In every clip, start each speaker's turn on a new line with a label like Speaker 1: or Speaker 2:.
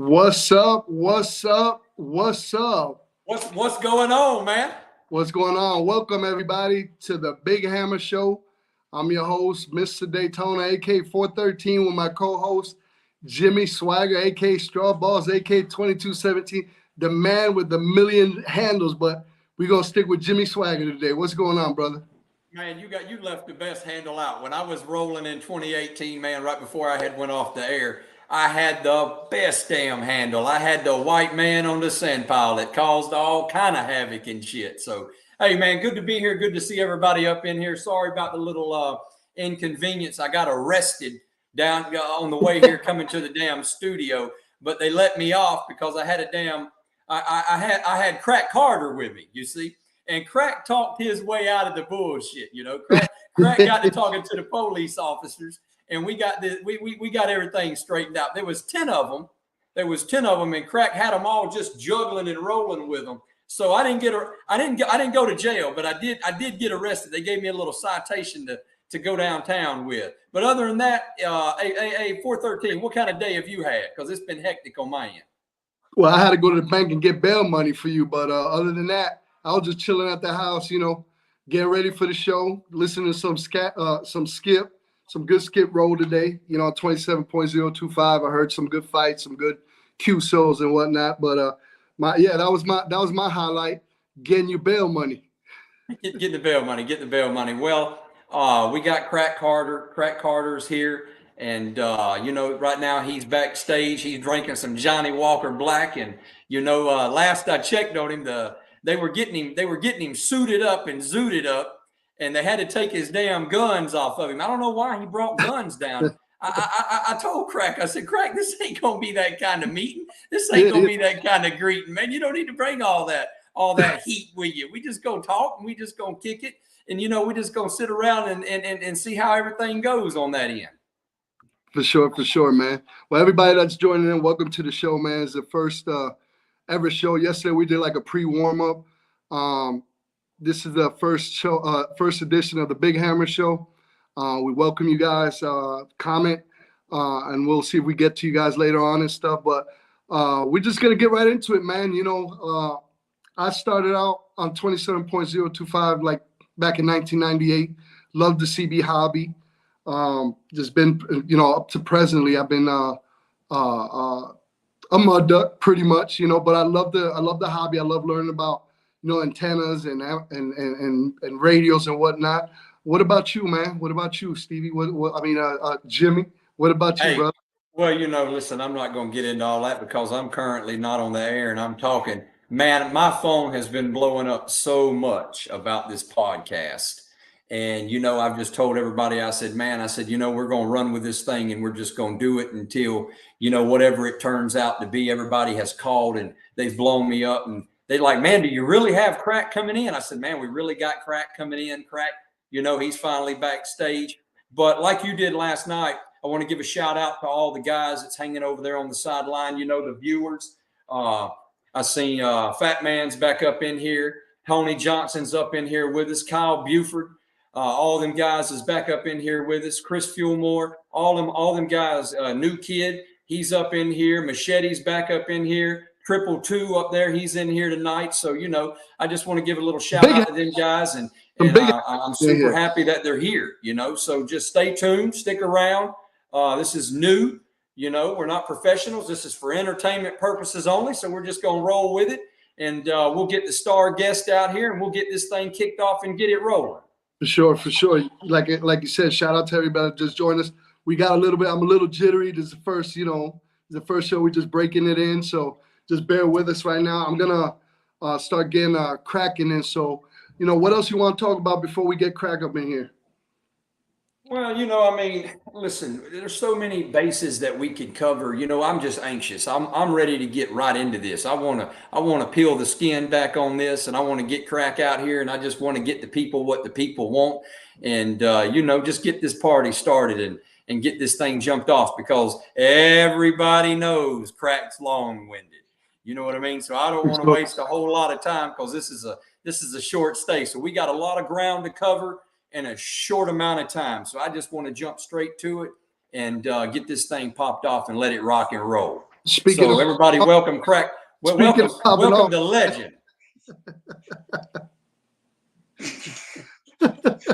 Speaker 1: What's up? What's up? What's up?
Speaker 2: What's going on, man?
Speaker 1: What's going on? Welcome everybody to the Big Hammer Show. I'm your host, Mr. Daytona, aka 413, with my co-host Jimmy Swagger, aka Straw Balls, aka 2217, the man with the million handles. But we're gonna stick with Jimmy Swagger today. What's going on, brother?
Speaker 2: Man, you left the best handle out. When I was rolling in 2018, man, right before I had went off the air, I had the best damn handle. I had the white man on the sand pile that caused all kind of havoc and shit. So, hey, man, good to be here. Good to see everybody up in here. Sorry about the little inconvenience. I got arrested down on the way here coming to the damn studio, but they let me off because I had a damn I had Crack Carter with me, you see. And Crack talked his way out of the bullshit, you know. Crack got to talking to the police officers, and we got we got everything straightened out. There was 10 of them. And Crack had them all just juggling and rolling with them. So I didn't go to jail, but I did get arrested. They gave me a little citation to go downtown with. But other than that, 413, what kind of day have you had? Because it's been hectic on my end.
Speaker 1: Well, I had to go to the bank and get bail money for you, but other than that, I was just chilling at the house, you know, getting ready for the show, listening to some good skip roll today, you know, 27.025. I heard some good fights, some good QSOs and whatnot. But that was my highlight, getting you bail money.
Speaker 2: Get the bail money. Well, we got Crack Carter. Crack Carter's here. And, you know, right now he's backstage. He's drinking some Johnny Walker Black. And, you know, last I checked on him, they were getting him suited up and zooted up, and they had to take his damn guns off of him. I don't know why he brought guns down. I told Crack, I said, Crack, this ain't gonna be that kind of meeting. This ain't gonna be that kind of greeting, man. You don't need to bring all that heat with you. We just gonna talk and we just gonna kick it, and you know, we just gonna sit around and see how everything goes on that end.
Speaker 1: For sure, man. Well, everybody that's joining in, welcome to the show, man. It's the first ever show. Yesterday we did like a pre-warm-up. This is the first edition of the Big Hammer Show. We welcome you guys. Comment, and we'll see if we get to you guys later on and stuff. But we're just gonna get right into it, man. You know, I started out on 27.025 like back in 1998. Loved the CB hobby. Just been, you know, up to presently. I've been a mud duck pretty much, you know, but I love the hobby. I love learning about, you know, antennas and radios and whatnot. What about you, man? What about you, Stevie? Jimmy, what about you, brother?
Speaker 2: Well, you know, listen, I'm not going to get into all that because I'm currently not on the air and I'm talking. Man, my phone has been blowing up so much about this podcast. And, you know, I've just told everybody, I said, you know, we're going to run with this thing and we're just going to do it until, you know, whatever it turns out to be. Everybody has called and they've blown me up and they're like, man, do you really have Crack coming in? I said, man, we really got Crack coming in. Crack, you know, he's finally backstage. But like you did last night, I want to give a shout out to all the guys that's hanging over there on the sideline, you know, the viewers. I seen Fat Man's back up in here. Tony Johnson's up in here with us. Kyle Buford. All them guys is back up in here with us. Chris Fuelmore, all them guys. New Kid, he's up in here. Machete's back up in here. 222 up there, he's in here tonight. So, you know, I just want to give a little shout out to them guys, and I'm super happy that they're here. You know, so just stay tuned, stick around. This is new. You know, we're not professionals. This is for entertainment purposes only. So we're just gonna roll with it, and we'll get the star guest out here, and we'll get this thing kicked off and get it rolling.
Speaker 1: For sure. Like you said, shout out to everybody that just joined us. We got I'm a little jittery. This is the first show. We're just breaking it in. So just bear with us right now. I'm going to start getting cracking in. So, you know, what else you want to talk about before we get crack up in here?
Speaker 2: Well, you know, I mean, listen, there's so many bases that we could cover. You know, I'm just anxious. I'm ready to get right into this. I want to peel the skin back on this, and I want to get Crack out here, and I just want to get the people what the people want, and you know, just get this party started and get this thing jumped off, because everybody knows Crack's long-winded. You know what I mean? So I don't want to waste a whole lot of time, because this is a short stay. So we got a lot of ground to cover in a short amount of time. So I just want to jump straight to it and get this thing popped off and let it rock and roll.
Speaker 1: Speaking
Speaker 2: So
Speaker 1: of,
Speaker 2: everybody, welcome Crack. Well,
Speaker 1: Speaking of popping
Speaker 2: welcome
Speaker 1: off.
Speaker 2: the legend.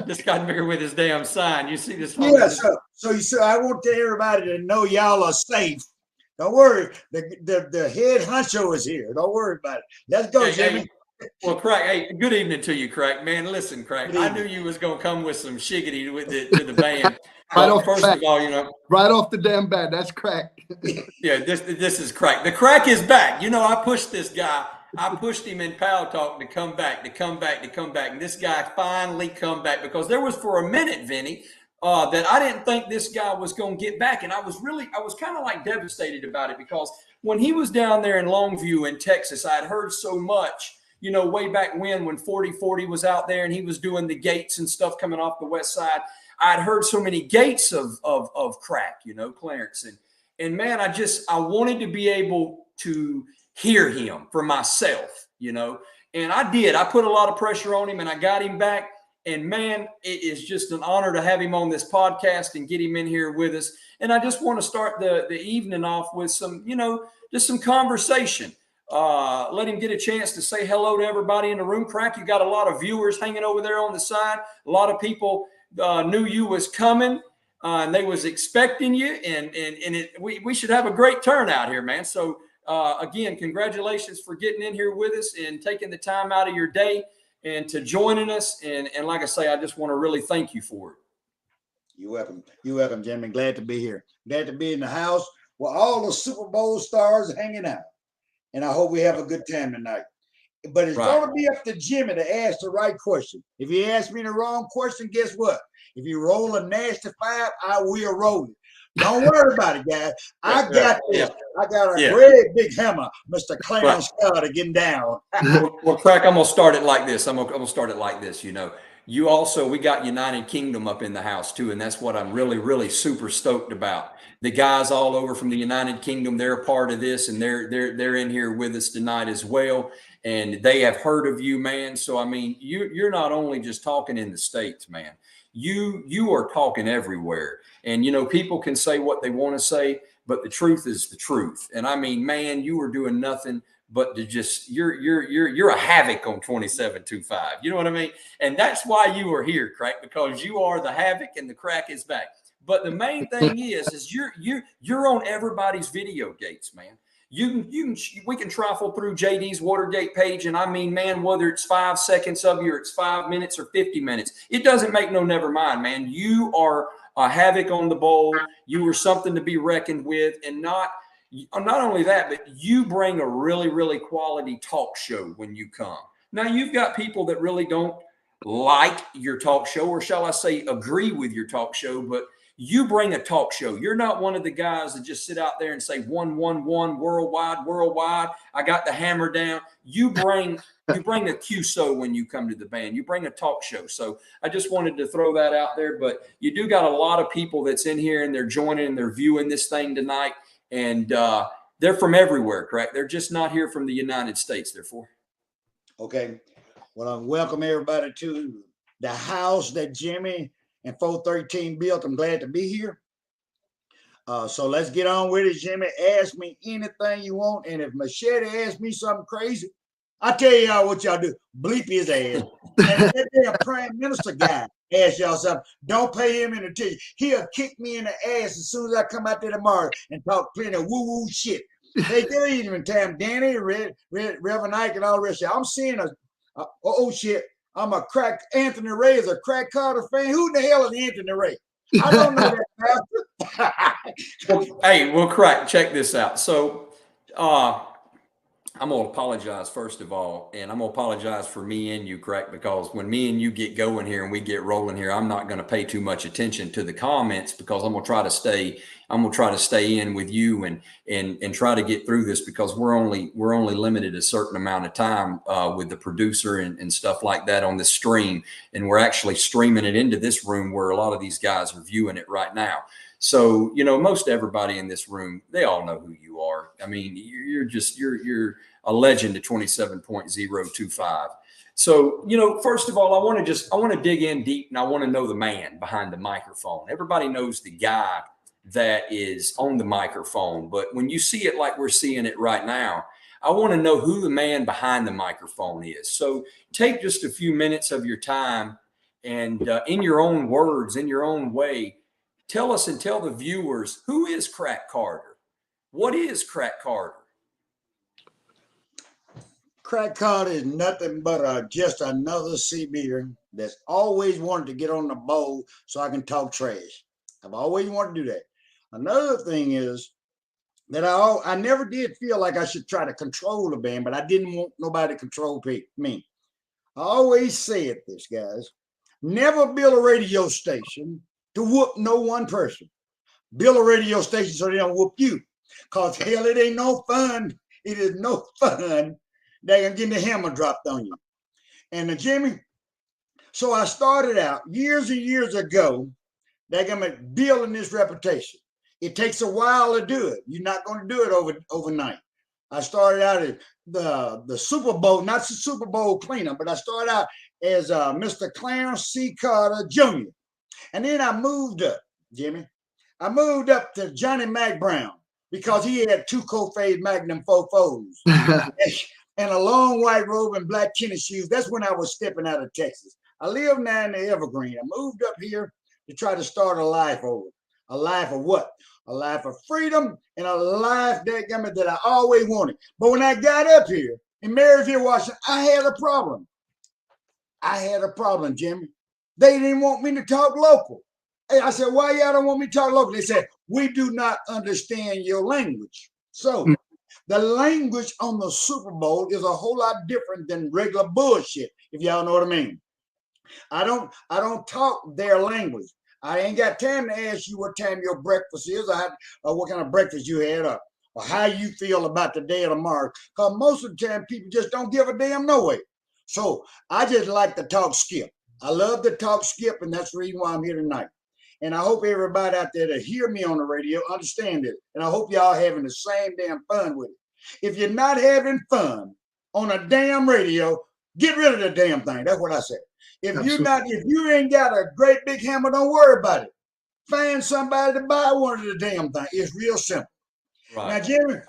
Speaker 2: This guy here with his damn sign. You see this?
Speaker 3: Yeah, so you say I want everybody to know y'all are safe. Don't worry, the head honcho is here. Don't worry about it. Let's go, Jimmy.
Speaker 2: Hey, well, Crack. Hey, good evening to you, Crack. Man, listen, Crack.
Speaker 3: Good
Speaker 2: I
Speaker 3: evening.
Speaker 2: knew you was gonna come with some shiggity with to the band.
Speaker 1: Right
Speaker 2: But
Speaker 1: off the
Speaker 2: first
Speaker 1: bat.
Speaker 2: of all, you know,
Speaker 1: right off the damn bat, that's Crack.
Speaker 2: yeah, this is Crack. The Crack is back. You know, I pushed this guy. I pushed him in Power Talk to come back. And this guy finally come back because there was for a minute, Vinny, that I didn't think this guy was going to get back. And I was kind of like devastated about it because when he was down there in Longview in Texas, I had heard so much, you know, way back when 4040 was out there and he was doing the gates and stuff coming off the west side. I'd heard so many gates of Crack, you know, Clarence. And man, I wanted to be able to hear him for myself, you know, and I did. I put a lot of pressure on him and I got him back. And man, it is just an honor to have him on this podcast and get him in here with us. And I just want to start the evening off with some, you know, just some conversation. Let him get a chance to say hello to everybody in the room. Crack, you got a lot of viewers hanging over there on the side. A lot of people knew you was coming. And they was expecting you, and we should have a great turnout here, man. So again, congratulations for getting in here with us and taking the time out of your day and to joining us. And like I say, I just want to really thank you for it.
Speaker 3: You're welcome. You're welcome, Jimmy. Glad to be here. Glad to be in the house where all the Super Bowl stars are hanging out. And I hope we have a good time tonight. But it's going to be up to Jimmy to ask the right question. If he asks me the wrong question, guess what? If you roll a nasty 5, I will roll it. Don't worry about it, guys. I got this. I got a great big hammer, Mr. Clarence Scott, to get down.
Speaker 2: Well, Crack, I'm gonna start it like this. I'm gonna start it like this. You know, we got United Kingdom up in the house too, and that's what I'm really, really super stoked about. The guys all over from the United Kingdom, they're a part of this, and they're in here with us tonight as well. And they have heard of you, man. So I mean, you're not only just talking in the States, man. You are talking everywhere. And you know, people can say what they want to say, but the truth is the truth. And I mean, man, you are doing nothing but to just you're a havoc on 2725. You know what I mean? And that's why you are here, Crack, because you are the havoc and the Crack is back. But the main thing is you're on everybody's video gates, man. We can trifle through JD's Watergate page, and I mean, man, whether it's 5 seconds of you, or it's 5 minutes or 50 minutes, it doesn't make no never mind, man. You are a havoc on the bowl. You are something to be reckoned with, and not only that, but you bring a really, really quality talk show when you come. Now, you've got people that really don't like your talk show, or shall I say, agree with your talk show, but you bring a talk show. You're not one of the guys that just sit out there and say 111 worldwide. I got the hammer down. You bring a QSO when you come to the band. You bring a talk show. So I just wanted to throw that out there. But you do got a lot of people that's in here and they're joining and they're viewing this thing tonight. And they're from everywhere, correct? They're just not here from the United States, therefore.
Speaker 3: Okay. Well, I welcome everybody to the house that Jimmy and 413 built. I'm glad to be here. So let's get on with it, Jimmy. Ask me anything you want. And if Machete asks me something crazy, I tell y'all what y'all do. Bleep his ass. And if that damn prime minister guy asks y'all something, don't pay him any attention. He'll kick me in the ass as soon as I come out there tomorrow and talk plenty of woo-woo shit. They ain't even time. Danny, Reverend Ike, and all the rest of y'all. I'm seeing oh shit. I'm a Crack Anthony Ray is a Crack Carter fan. Who the hell is Anthony Ray? I don't know that.
Speaker 2: Well, Crack, check this out. So I'm going to apologize, first of all, and I'm going to apologize for me and you, Crack, because when me and you get going here and we get rolling here, I'm not going to pay too much attention to the comments because I'm going to try to stay in with you and try to get through this because we're only limited a certain amount of time with the producer and stuff like that on the stream. And we're actually streaming it into this room where a lot of these guys are viewing it right now. So, you know, most everybody in this room, they all know who you are. I mean, you're a legend at 27.025. So, you know, first of all, I want to dig in deep and I want to know the man behind the microphone. Everybody knows the guy that is on the microphone. But when you see it like we're seeing it right now, I want to know who the man behind the microphone is. So take just a few minutes of your time and in your own words, in your own way, tell us and tell the viewers, who is Crack Carter? What is Crack Carter?
Speaker 3: Crack Carter is nothing but just another CBer that's always wanted to get on the bowl so I can talk trash. I've always wanted to do that. Another thing is that I never did feel like I should try to control the band, but I didn't want nobody to control me. I always said this, guys. Never build a radio station to whoop no one person. Build a radio station so they don't whoop you. Because hell, it ain't no fun. It is no fun. They can get the hammer dropped on you. And Jimmy, so I started out years and years ago, they're going to building this reputation. It takes a while to do it. You're not going to do it overnight. I started out at the Super Bowl, not the Super Bowl cleanup, but I started out as Mr. Clarence C. Carter Jr. And then I moved up, Jimmy. I moved up to Johnny Mac Brown because he had 2 Coface Magnum 4.4s and a long white robe and black tennis shoes. That's when I was stepping out of Texas. I lived now in the Evergreen. I moved up here to try to start a life over. A life of what? A life of freedom and a life that I always wanted. But when I got up here in Marysville, Washington, I had a problem. I had a problem, Jimmy. They didn't want me to talk local. Hey, I said, why y'all don't want me to talk local? They said, we do not understand your language. So the language on the Super Bowl is a whole lot different than regular bullshit, if y'all know what I mean. I don't talk their language. I ain't got time to ask you what time your breakfast is or what kind of breakfast you had or how you feel about the day of tomorrow. Because most of the time, people just don't give a damn no way. So I just like to talk skip. I love to talk skip, and that's the reason why I'm here tonight. And I hope everybody out there that hear me on the radio understand it. And I hope y'all having the same damn fun with it. If you're not having fun on a damn radio, get rid of the damn thing. That's what I said. If you ain't got a great big hammer, don't worry about it. Find somebody to buy one of the damn thing. It's real simple. Right. Now, Jerry,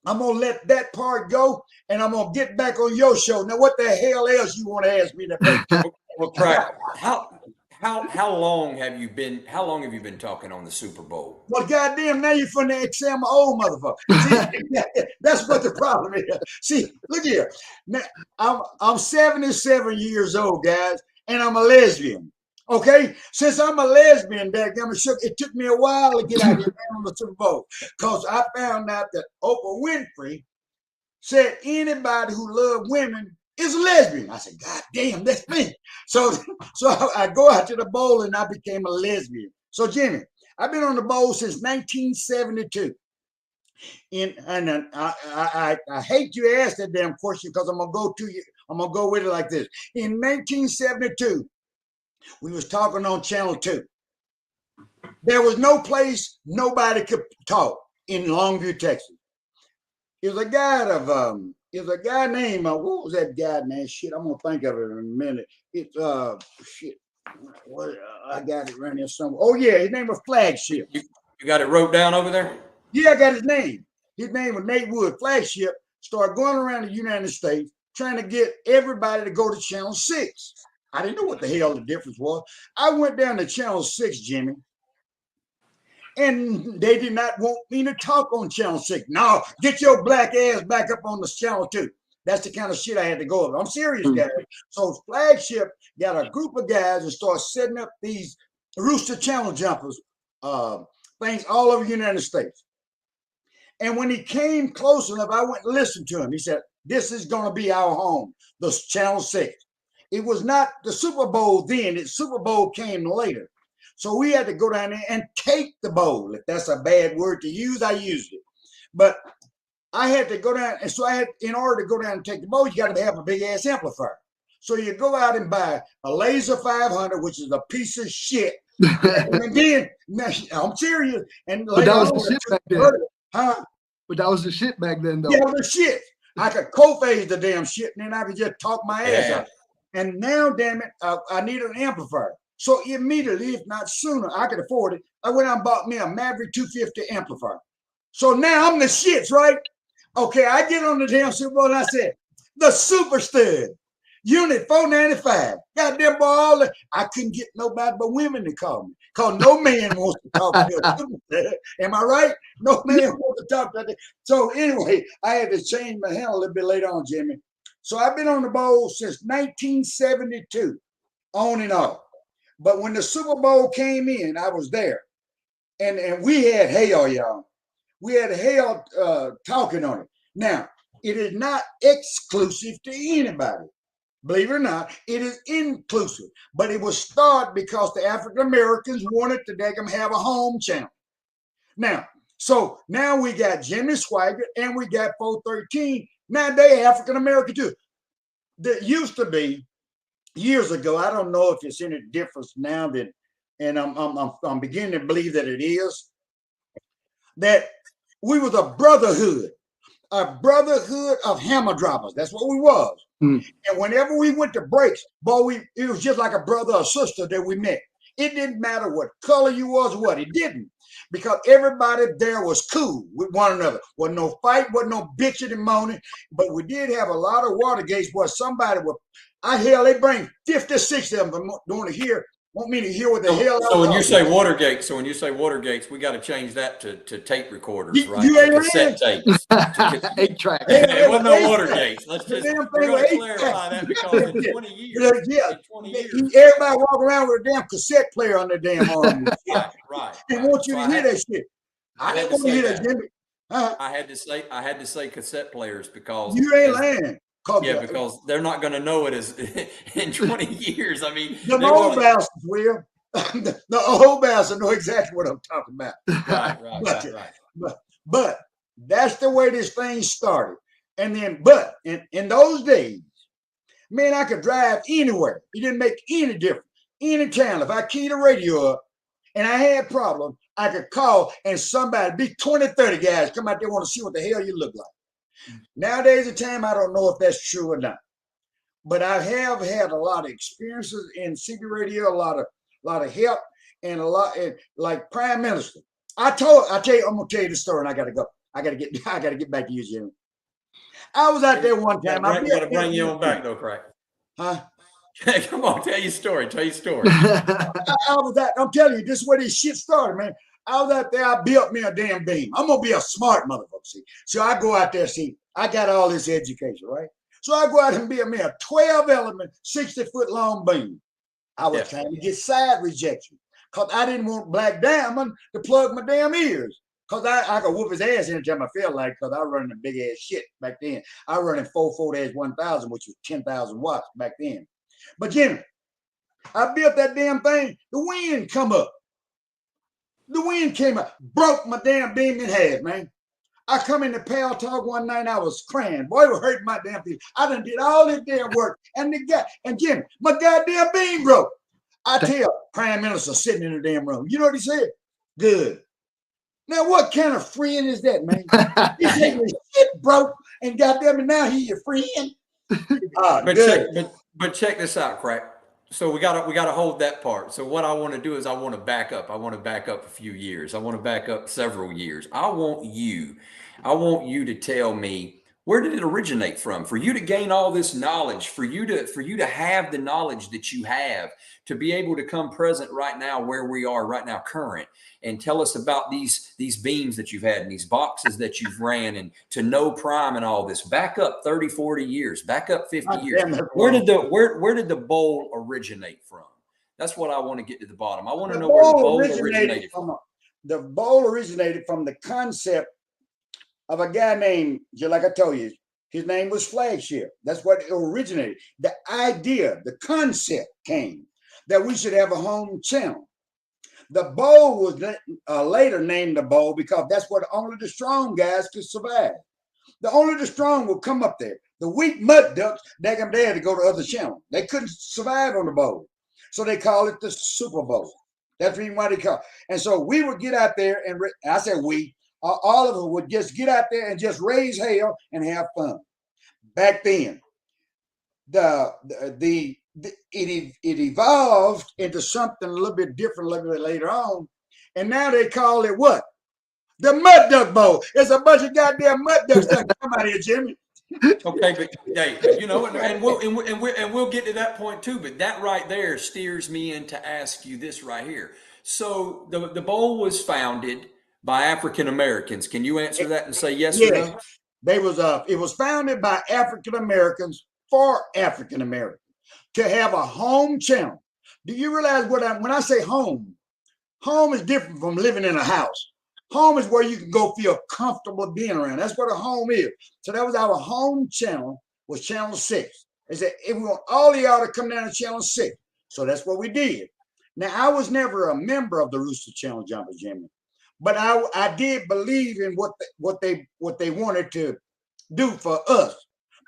Speaker 3: I'm gonna let that part go, and I'm gonna get back on your show. Now, what the hell else you want to ask me to?
Speaker 2: Well, Crack, how long have you been talking on the Super Bowl?
Speaker 3: Well, goddamn, now you're from the XM old motherfucker. See, that's what the problem is. See, look here. Now, I'm 77 years old, guys, and I'm a lesbian. Okay, since I'm a lesbian, it took me a while to get out here on the Super Bowl because I found out that Oprah Winfrey said anybody who loved women is a lesbian. I said, God damn, that's me. So I go out to the bowl and I became a lesbian. So Jimmy, I've been on the bowl since 1972. And I hate you ask that damn question because I'm gonna go with it like this. In 1972, we was talking on Channel 2. There was no place nobody could talk in Longview, Texas. It was a guy named what was that guy named? Shit, I'm gonna think of it in a minute. It's shit. What I got it right here somewhere. Oh yeah, his name was Flagship.
Speaker 2: You got it wrote down over there?
Speaker 3: Yeah, I got his name. His name was Nate Wood. Flagship started going around the United States trying to get everybody to go to Channel 6. I didn't know what the hell the difference was. I went down to Channel 6, Jimmy, and they did not want me to talk on Channel 6. No, get your black ass back up on the Channel 2. That's the kind of shit I had to go over. I'm serious, guys. So Flagship got a group of guys and started setting up these Rooster Channel jumpers, things all over the United States. And when he came close enough, I went and listened to him. He said, this is going to be our home, the Channel 6. It was not the Super Bowl then. The Super Bowl came later. So we had to go down there and take the bowl. If that's a bad word to use, I used it. But I had to go down. And so in order to go down and take the bowl, you got to have a big ass amplifier. So you go out and buy a Laser 500, which is a piece of shit. And then, I'm serious. And
Speaker 1: but that was the shit back then.
Speaker 3: Huh?
Speaker 1: But that was the shit back then, though.
Speaker 3: Yeah, the shit. I could co-phase the damn shit, and then I could just talk my ass out. And now, damn it, I need an amplifier. So immediately, if not sooner, I could afford it. I went out and bought me a Maverick 250 amplifier. So now I'm the shits, right? Okay, I get on the damn Super Bowl and I said, the Super Stud, Unit 495. Goddamn boy, all that. I couldn't get nobody but women to call me. Because no man wants to talk to a Super Stud. Am I right? No man wants to talk to that. So anyway, I had to change my handle a little bit later on, Jimmy. So I've been on the bowl since 1972, on and off. But when the Super Bowl came in, I was there. And we had hail, y'all. We had hail talking on it. Now, it is not exclusive to anybody. Believe it or not, it is inclusive. But it was started because the African Americans wanted to have a home channel. Now, so now we got Jimmy Swaggart and we got 413. Now they African American too. That used to be years ago. I don't know if it's any difference now that, and I'm beginning to believe that it is. That we was a brotherhood of hammer droppers. That's what we was. And whenever we went to breaks, boy, it was just like a brother or sister that we met. It didn't matter what color you was or what. It didn't. Because everybody there was cool with one another. Wasn't no fight, wasn't no bitching and moaning. But we did have a lot of Watergates where somebody would, they bring 50, 60 of them doing to hear. Want me to hear what the hell.
Speaker 2: So when you say Watergates, we got to change that to tape recorders, right?
Speaker 3: You ain't
Speaker 2: cassette tapes.
Speaker 1: 8-track.
Speaker 2: It wasn't no Watergates. We're going to clarify that because in 20 years,
Speaker 3: everybody walk around with a damn cassette player on their damn arm.
Speaker 2: Right.
Speaker 3: They want you to hear that shit. I didn't want to hear that, Jimmy.
Speaker 2: I had to say cassette players because
Speaker 3: you ain't lying.
Speaker 2: Yeah, because they're not going to know it as in 20 years. I mean,
Speaker 3: the old bastards will. The old bastards know exactly what I'm talking about.
Speaker 2: Right.
Speaker 3: But that's the way this thing started. And then, but in those days, man, I could drive anywhere. It didn't make any difference. Any town, if I keyed the radio up and I had problems, I could call and somebody, be 20, 30 guys come out there want to see what the hell you look like. Nowadays, at time, I don't know if that's true or not, but I have had a lot of experiences in CB radio, a lot of help, and like Prime Minister. I'm gonna tell you the story, and I gotta go. I gotta get back to you, Jimmy. I was out there one time.
Speaker 2: I gotta bring you on back though, Craig.
Speaker 3: Huh?
Speaker 2: Come on, tell your story.
Speaker 3: I was out. I'm telling you, this is where this shit started, man. I was out there, I built me a damn beam. I'm going to be a smart motherfucker, see. So I go out there, see, I got all this education, right? So I go out and build me a 12-element, 60-foot long beam. I was trying to get side rejection because I didn't want Black Diamond to plug my damn ears because I could whoop his ass anytime I felt like because I run a big-ass shit back then. I run in 440-1000, which was 10,000 watts back then. But Jimmy, I built that damn thing. The wind come up. The wind came up, broke my damn beam in half, man. I come in the Pal Talk one night, I was crying. Boy, it was hurting my damn feet. I done did all this damn work. And Jimmy, my goddamn beam broke. I tell Prime Minister sitting in the damn room. You know what he said? Good. Now, what kind of friend is that, man? He said his shit broke, and goddamn it, now he your friend.
Speaker 2: But check this out, Craig. So we gotta hold that part. So what I want to do is I want to back up. I want to back up a few years. I want to back up several years. I want you to tell me, where did it originate from? For you to gain all this knowledge, for you to have the knowledge that you have, to be able to come present right now where we are right now, current, and tell us about these beams that you've had and these boxes that you've ran, and to know Prime and all this. Back up 30, 40 years, back up 50 years. Where did the bowl originate from? That's what I want to get to the bottom. I want to know where the bowl originated from.
Speaker 3: The bowl originated from the concept of a guy named, just like I told you, his name was Flagship. That's what it originated. The idea, the concept came that we should have a home channel. The bowl was later named the bowl because that's what only the strong guys could survive. Only the strong would come up there. The weak mud ducks, they had to go to other channel. They couldn't survive on the bowl. So they call it the Super Bowl. That's the reason why they call it. And so we would get out there and I said we, all of us would just get out there and just raise hell and have fun. Back then, the it evolved into something a little bit different a little bit later on. And now they call it what? The Mud Duck Bowl. There's a bunch of goddamn mud ducks that come out here, Jimmy.
Speaker 2: Okay, but hey, you know, and we'll get to that point too. But that right there steers me in to ask you this right here. So the bowl was founded by African Americans. Can you answer that and say yes or
Speaker 3: Yes.
Speaker 2: no?
Speaker 3: It was founded by African Americans for African Americans to have a home channel. Do you realize when I say home is different from living in a house. Home is where you can go feel comfortable being around. That's what a home is. So that was our home channel, was Channel 6. They said, if we want all of y'all to come down to Channel 6. So that's what we did. Now, I was never a member of the Rooster Channel, Jumpers, Jimmy, but I did believe in what they wanted to do for us.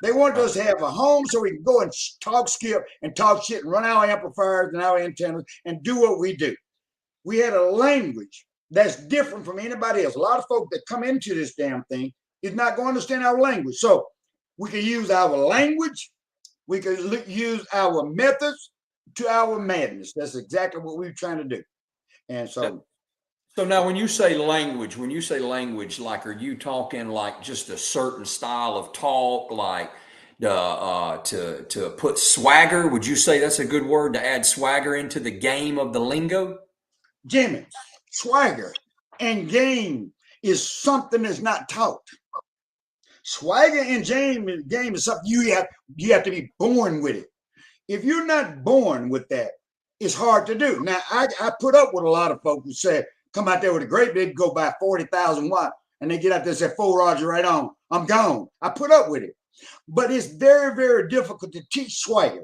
Speaker 3: They wanted us to have a home so we can go and talk skip and talk shit and run our amplifiers and our antennas and do what we do. We had a language that's different from anybody else. A lot of folk that come into this damn thing is not going to understand our language. So we can use our language. We can use our methods to our madness. That's exactly what we're trying to do. And so
Speaker 2: now when you say language, like, are you talking like just a certain style of talk, like to put swagger? Would you say that's a good word, to add swagger into the game of the lingo?
Speaker 3: Jimmy, swagger and game is something that's not taught. Swagger and game is something you have to be born with it. If you're not born with that, it's hard to do. Now, I put up with a lot of folks who said, come out there with a great big, go buy 40,000 watt, and they get out there and say, full Roger right on, I'm gone. I put up with it. But it's very, very difficult to teach swagger.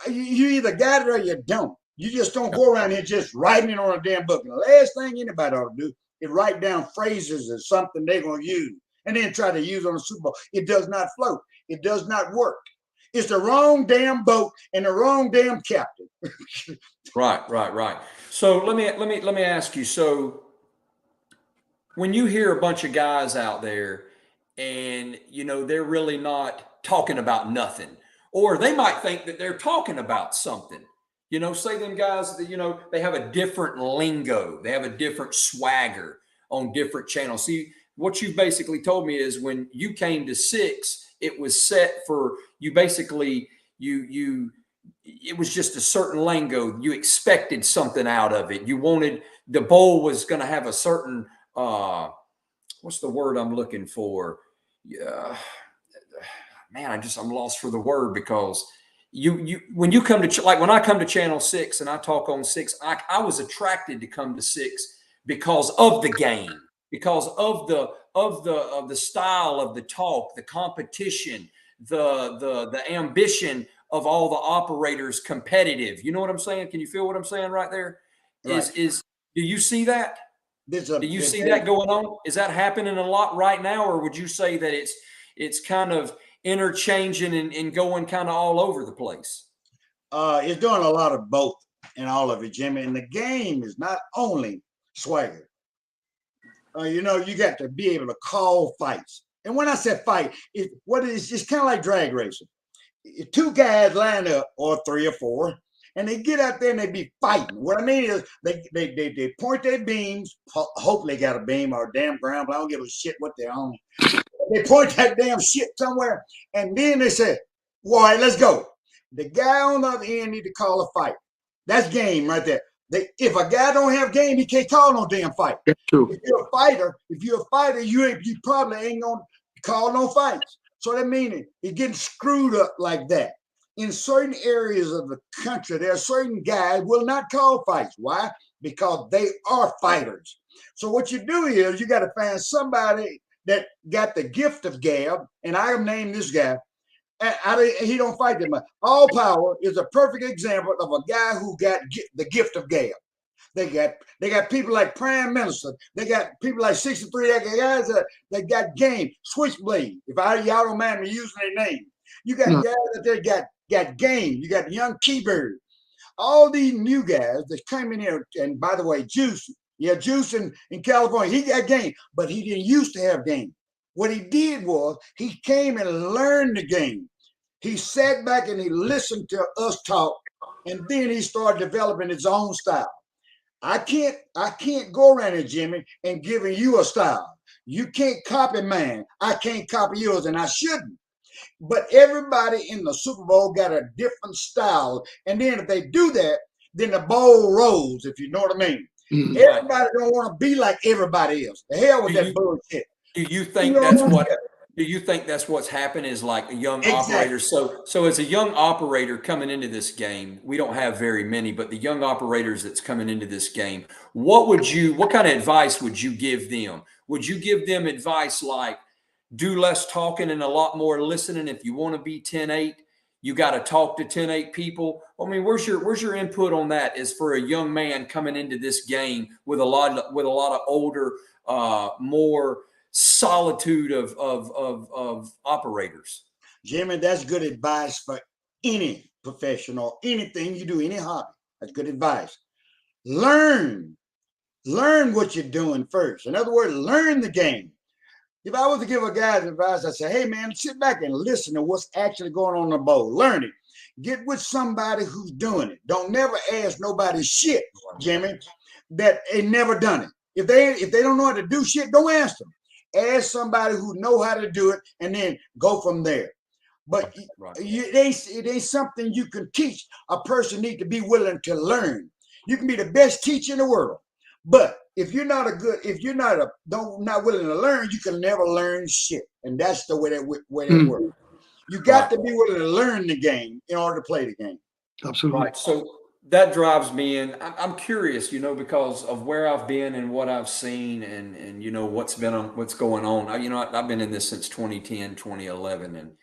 Speaker 3: You either got it or you don't. You just don't go around here just writing it on a damn book. And the last thing anybody ought to do is write down phrases or something they're going to use and then try to use on the Super Bowl. It does not float. It does not work. It's the wrong damn boat and the wrong damn captain.
Speaker 2: Right. So let me ask you. So when you hear a bunch of guys out there and, you know, they're really not talking about nothing, or they might think that they're talking about something. You know, say them guys that, you know, they have a different lingo, they have a different swagger on different channels. See, what you've basically told me is when you came to 6, it was set for you. Basically, it was just a certain lingo. You expected something out of it. You wanted the bowl was going to have a certain what's the word I'm looking for? Yeah, man, I'm lost for the word, because you when you come to, like, when I come to Channel 6 and I talk on 6, I was attracted to come to 6 because of the game, because of the style of the talk, the competition, the ambition of all the operators, competitive. You know what I'm saying? Can you feel what I'm saying right there?
Speaker 3: Right.
Speaker 2: Do you see that? Do you see that going on? Is that happening a lot right now, or would you say that it's kind of interchanging and going kind of all over the place?
Speaker 3: It's doing a lot of both and all of it, Jimmy. And the game is not only swagger. You know, you got to be able to call fights. And when I said fight, it's kind of like drag racing. 2 guys line up, or 3 or 4, and they get out there and they be fighting. What I mean is they point their beams. Hopefully they got a beam or a damn ground, but I don't give a shit what they're on. They point that damn shit somewhere, and then they say, all right, let's go. The guy on the other end need to call a fight. That's game right there. If a guy don't have game, he can't call no damn fight.
Speaker 1: That's true.
Speaker 3: If you're a fighter, you probably ain't gonna call no fights. So that means it's getting screwed up like that. In certain areas of the country, there are certain guys will not call fights. Why? Because they are fighters. So what you do is you got to find somebody that got the gift of gab, and I have named this guy. He don't fight that much. All Power is a perfect example of a guy who got the gift of gab. They got people like Prime Minister. They got people like 63. They got guys that got game. Switchblade. If y'all don't mind me using their name, you got guys that they got game. You got Young Keybird. All these new guys that came in here. And by the way, Juice. Yeah, Juice in California, he got game, but he didn't used to have game. What he did was he came and learned the game. He sat back and he listened to us talk, and then he started developing his own style. I can't go around here, Jimmy, and giving you a style. You can't copy mine. I can't copy yours, and I shouldn't. But everybody in the Super Bowl got a different style. And then if they do that, then the bowl rolls, if you know what I mean.
Speaker 1: Mhm.
Speaker 3: Everybody don't want to be like everybody else. The hell with that bullshit.
Speaker 2: Do you think
Speaker 3: You know
Speaker 2: that's
Speaker 3: what I'm
Speaker 2: what?
Speaker 3: saying?
Speaker 2: Do you think that's what's happened? Is like a young
Speaker 3: Exactly.
Speaker 2: operator. So as a young operator coming into this game, we don't have very many, but the young operators that's coming into this game, what kind of advice would you give them? Would you give them advice like do less talking and a lot more listening? If you want to be 10-8, you got to talk to 10-8 people. I mean, where's your input on that? Is for a young man coming into this game with a lot of older, more solitude of operators.
Speaker 3: Jimmy, that's good advice for any professional, anything you do, any hobby. That's good advice. Learn what you're doing first. In other words, learn the game. If I was to give a guy's advice, I'd say, hey, man, sit back and listen to what's actually going on in the bowl. Learn it. Get with somebody who's doing it. Don't never ask nobody shit, Jimmy, that ain't never done it. If they don't know how to do shit, don't ask them. Ask somebody who know how to do it and then go from there. But
Speaker 2: Right.
Speaker 3: it ain't something you can teach. A person need to be willing to learn. You can be the best teacher in the world, but if you're not not willing to learn, you can never learn shit. And that's the way that works. You got to be willing to learn the game in order to play the game.
Speaker 1: Absolutely.
Speaker 2: Right. So that drives me in. I'm curious, because of where I've been and what I've seen and what's going on. I've been in this since 2010, 2011. And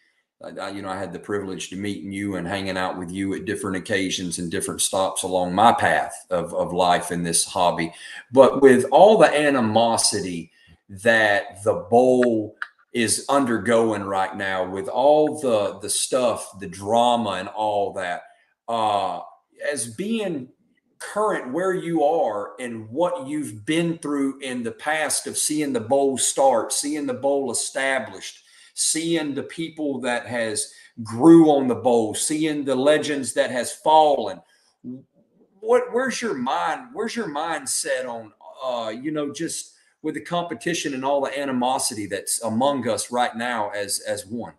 Speaker 2: I had the privilege to meeting you and hanging out with you at different occasions and different stops along my path of life in this hobby. But with all the animosity that the bowl is undergoing right now, with all the stuff, the drama and all that, as being current where you are and what you've been through in the past of seeing the bowl start, seeing the bowl established, seeing the people that has grew on the bowl, seeing the legends that has fallen. Where's your mindset on, just with the competition and all the animosity that's among us right now as one?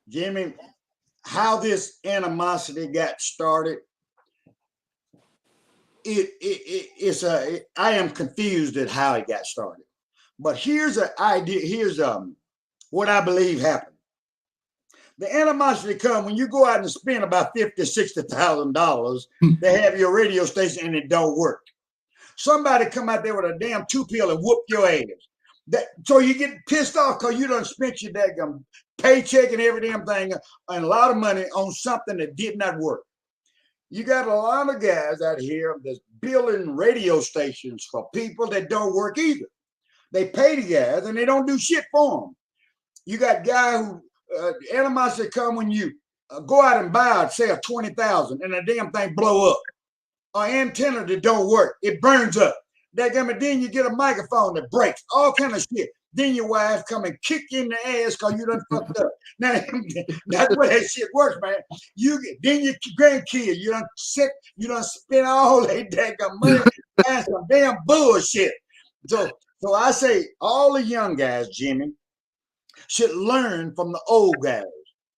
Speaker 3: Jimmy, how this animosity got started, I am confused at how it got started. But here's an idea. Here's what I believe happened. The animosity come when you go out and spend about $50,000-$60,000 to have your radio station and it don't work. Somebody come out there with a damn 2-pill and whoop your ass. So you get pissed off because you done spent your daggum paycheck and every damn thing and a lot of money on something that did not work. You got a lot of guys out here that's building radio stations for people that don't work either. They pay the guys and they don't do shit for them. You got guys who animosity come when you go out and buy, say, a 20,000 and the damn thing blow up. Or antenna that don't work, it burns up. Then you get a microphone that breaks, all kind of shit. Then your wife come and kick you in the ass because you done fucked up. Now that's where that shit works, man. Then your grandkid, you done spend all that damn money buying some damn bullshit. So I say all the young guys, Jimmy, should learn from the old guys.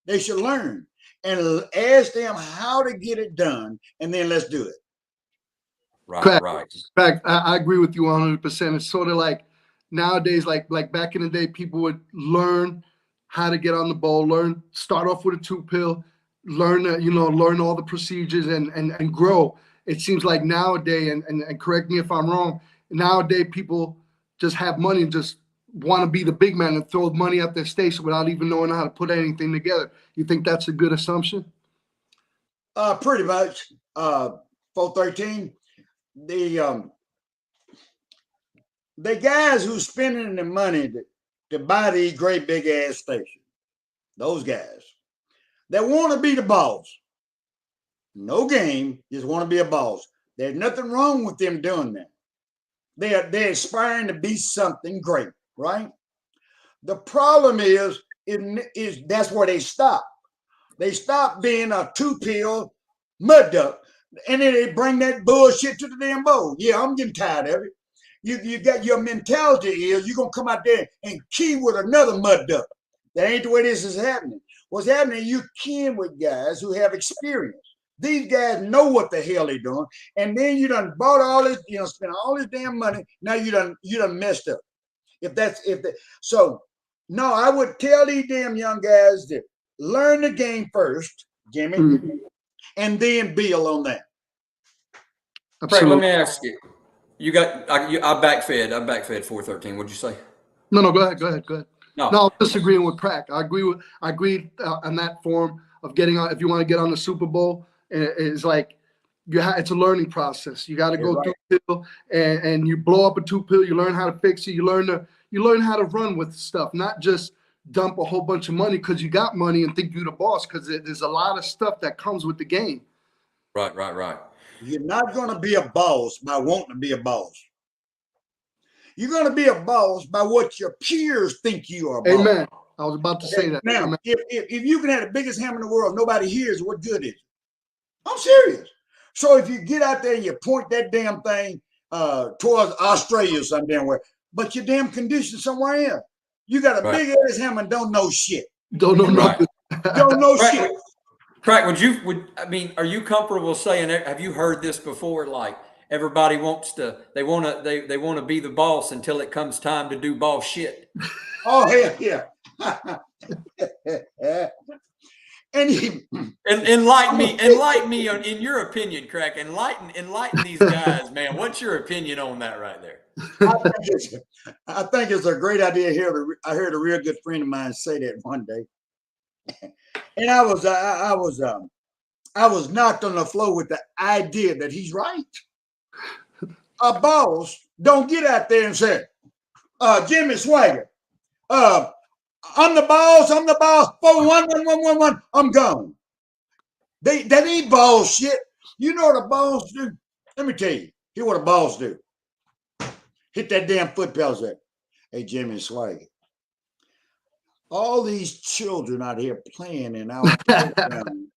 Speaker 3: They should learn and ask them how to get it done, and then let's do it.
Speaker 2: Right.
Speaker 1: Fact, I agree with you 100%. It's sort of like nowadays, like back in the day, people would learn how to get on the bowl, start off with a 2-pill, learn all the procedures and grow. It seems like nowadays, and correct me if I'm wrong, nowadays people just have money and just want to be the big man and throw money at their station without even knowing how to put anything together. You think that's a good assumption?
Speaker 3: Pretty much. 413. The guys who's spending the money to buy these great big ass stations, those guys that want to be the boss, no game, just want to be a boss. There's nothing wrong with them doing that. They're aspiring to be something great, right? The problem is is that's where they stop. They stop being a 2-pill mud duck, and then they bring that bullshit to the damn bowl. Yeah, I'm getting tired of it. You got your mentality is you're gonna come out there and key with another mud duck. That ain't the way this is happening. What's happening? You keying with guys who have experience. These guys know what the hell they're doing, and then you done bought all this, spent all this damn money. Now you done messed up. So no, I would tell these damn young guys to learn the game first, Jimmy, and then build on that.
Speaker 2: Craig, let me ask you. You got I backfed 413. What'd you say?
Speaker 1: No, go ahead.
Speaker 2: No,
Speaker 1: I'm disagreeing with Crack. I agree on that form of getting on. If you want to get on the Super Bowl, it's like it's a learning process. You got to go through pill, and you blow up a 2-pill. You learn how to fix it. You learn how to run with stuff, not just dump a whole bunch of money because you got money and think you're the boss. Because there's a lot of stuff that comes with the game.
Speaker 2: Right.
Speaker 3: You're not going to be a boss by wanting to be a boss. You're going to be a boss by what your peers think you are.
Speaker 1: Amen. I was about to say that.
Speaker 3: Now, if you can have the biggest hammer in the world, nobody hears what good is it. I'm serious. So if you get out there and you point that damn thing towards Australia or some damn way, but your damn condition somewhere else, you got a big ass hammer and don't know shit.
Speaker 1: Don't know nothing.
Speaker 3: Don't know shit.
Speaker 2: Craig, are you comfortable saying? Have you heard this before? Like everybody want to be the boss until it comes time to do boss shit.
Speaker 3: Oh hell yeah. And
Speaker 2: enlighten me in your opinion, Craig. Enlighten these guys, man. What's your opinion on that right there?
Speaker 3: I think it's a great idea here. I heard a real good friend of mine say that one day, and I was knocked on the floor with the idea that he's right. A boss don't get out there and say, Jimmy Swagger, I'm the boss. 41111. I'm gone. That ain't boss shit. You know what a boss do? Let me tell you. Here's what a boss do. Hit that damn foot pedal. Say, hey, Jimmy Swagger. All these children out here playing in our playground,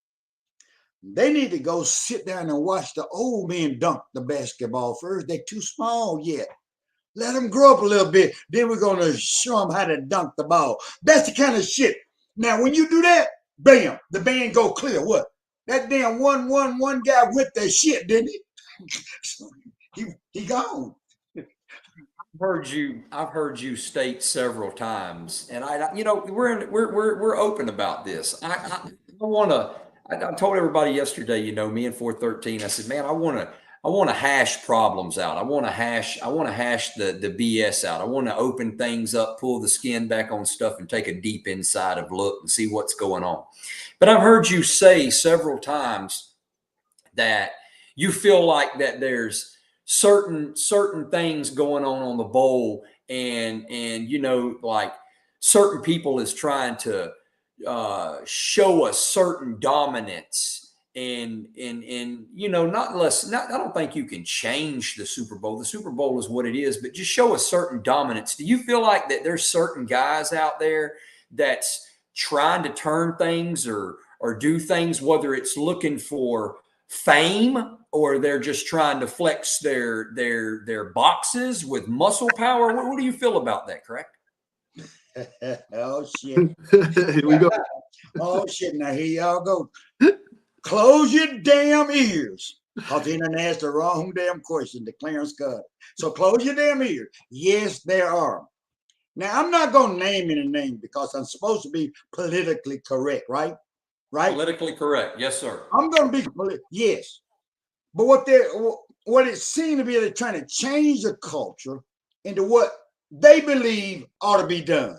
Speaker 3: they need to go sit down and watch the old men dunk the basketball first. They're too small yet. Let them grow up a little bit. Then we're going to show them how to dunk the ball. That's the kind of shit. Now, when you do that, bam, the band go clear. What? That damn 111 guy went that shit, didn't he? He gone.
Speaker 2: I've heard you state several times, and we're open about this. I told everybody yesterday, me and 413. I said, man, I want to hash problems out. I want to hash the BS out. I want to open things up, pull the skin back on stuff, and take a deep inside of look and see what's going on. But I've heard you say several times that you feel like that there's certain things going on the bowl, and like certain people is trying to show a certain dominance, and not unless I don't think you can change the Super Bowl. The Super Bowl is what it is, but just show a certain dominance. Do you feel like that there's certain guys out there that's trying to turn things or do things, whether it's looking for fame or they're just trying to flex their boxes with muscle power? What do you feel about that, correct?
Speaker 3: Oh shit.
Speaker 1: Here we go.
Speaker 3: Oh shit. Now here y'all go. Close your damn ears. Because he done asked the wrong damn question to Clarence Scott. So close your damn ears. Yes, there are. Now I'm not gonna name any name because I'm supposed to be politically correct, right? Right?
Speaker 2: Politically correct. Yes, sir.
Speaker 3: I'm gonna be yes. But what it seems to be, they're trying to change the culture into what they believe ought to be done.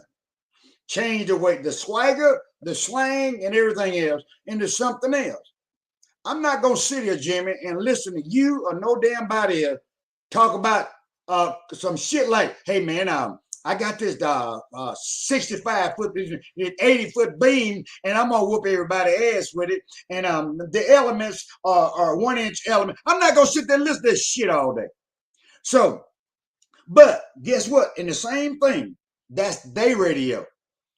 Speaker 3: Change the way, the swagger, the slang, and everything else into something else. I'm not going to sit here, Jimmy, and listen to you or no damn body else talk about some shit like, hey, man, I got this 65-foot, 80-foot beam, and I'm going to whoop everybody's ass with it. And the elements are 1-inch element. I'm not going to sit there and listen to this shit all day. So, but guess what? In the same thing, that's their radio.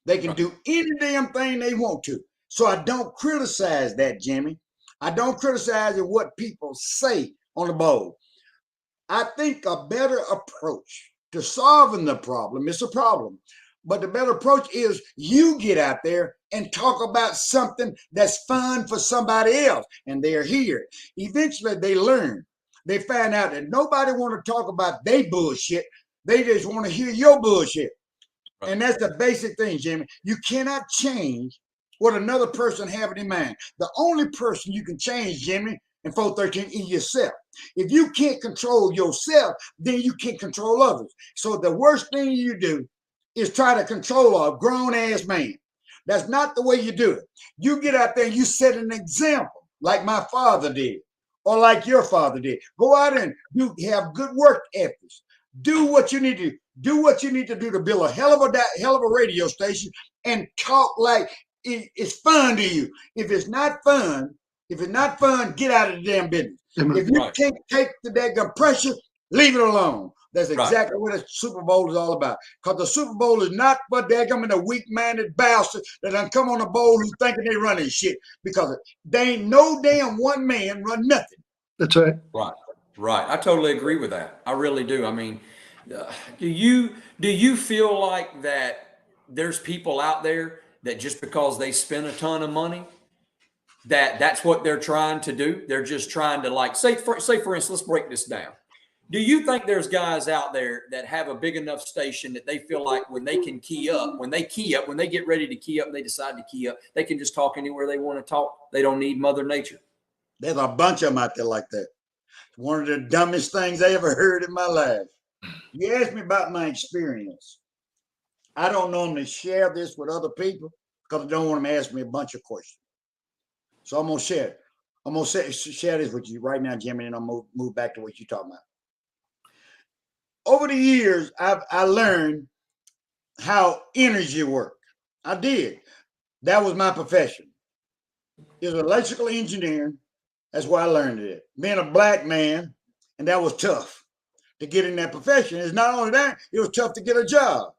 Speaker 3: They can do any damn thing they want to. So I don't criticize that, Jimmy. I don't criticize what people say on the bowl. I think a better approach to solving the problem is a problem. But the better approach is you get out there and talk about something that's fun for somebody else. And they're here. Eventually they learn. They find out that nobody want to talk about their bullshit. They just want to hear your bullshit. Right. And that's the basic thing, Jimmy. You cannot change what another person have in mind. The only person you can change, Jimmy, in 413 is yourself. If you can't control yourself, then you can't control others. So the worst thing you do is try to control a grown-ass man. That's not the way you do it. You get out there and you set an example like my father did or like your father did. Go out and have good work ethics. Do what you need to do. Do what you need to do to build a hell of a radio station and talk like it's fun to you. If it's not fun, get out of the damn business. If you can't take the daggum pressure, leave it alone. That's exactly what the Super Bowl is all about. Because the Super Bowl is not for daggum the weak-minded bastard that done come on the bowl who's thinking they running shit. Because they ain't no damn one man run nothing.
Speaker 1: That's right.
Speaker 2: Right. I totally agree with that. I really do. I mean, do you feel like that there's people out there that just because they spend a ton of money, that's what they're trying to do? They're just trying to, like, say for instance, let's break this down. Do you think there's guys out there that have a big enough station that they feel like when they can when they get ready to key up, and they decide to key up, they can just talk anywhere they want to talk? They don't need Mother Nature.
Speaker 3: There's a bunch of them out there like that. One of the dumbest things I ever heard in my life. You asked me about my experience. I don't normally share this with other people because I don't want them to ask me a bunch of questions. So I'm going to share it. I'm going to share this with you right now, Jimmy, and I'll move back to what you're talking about. Over the years, I learned how energy worked. I did. That was my profession. It was electrical engineering. That's why I learned it. Being a black man, and that was tough to get in that profession. It's not only that, it was tough to get a job.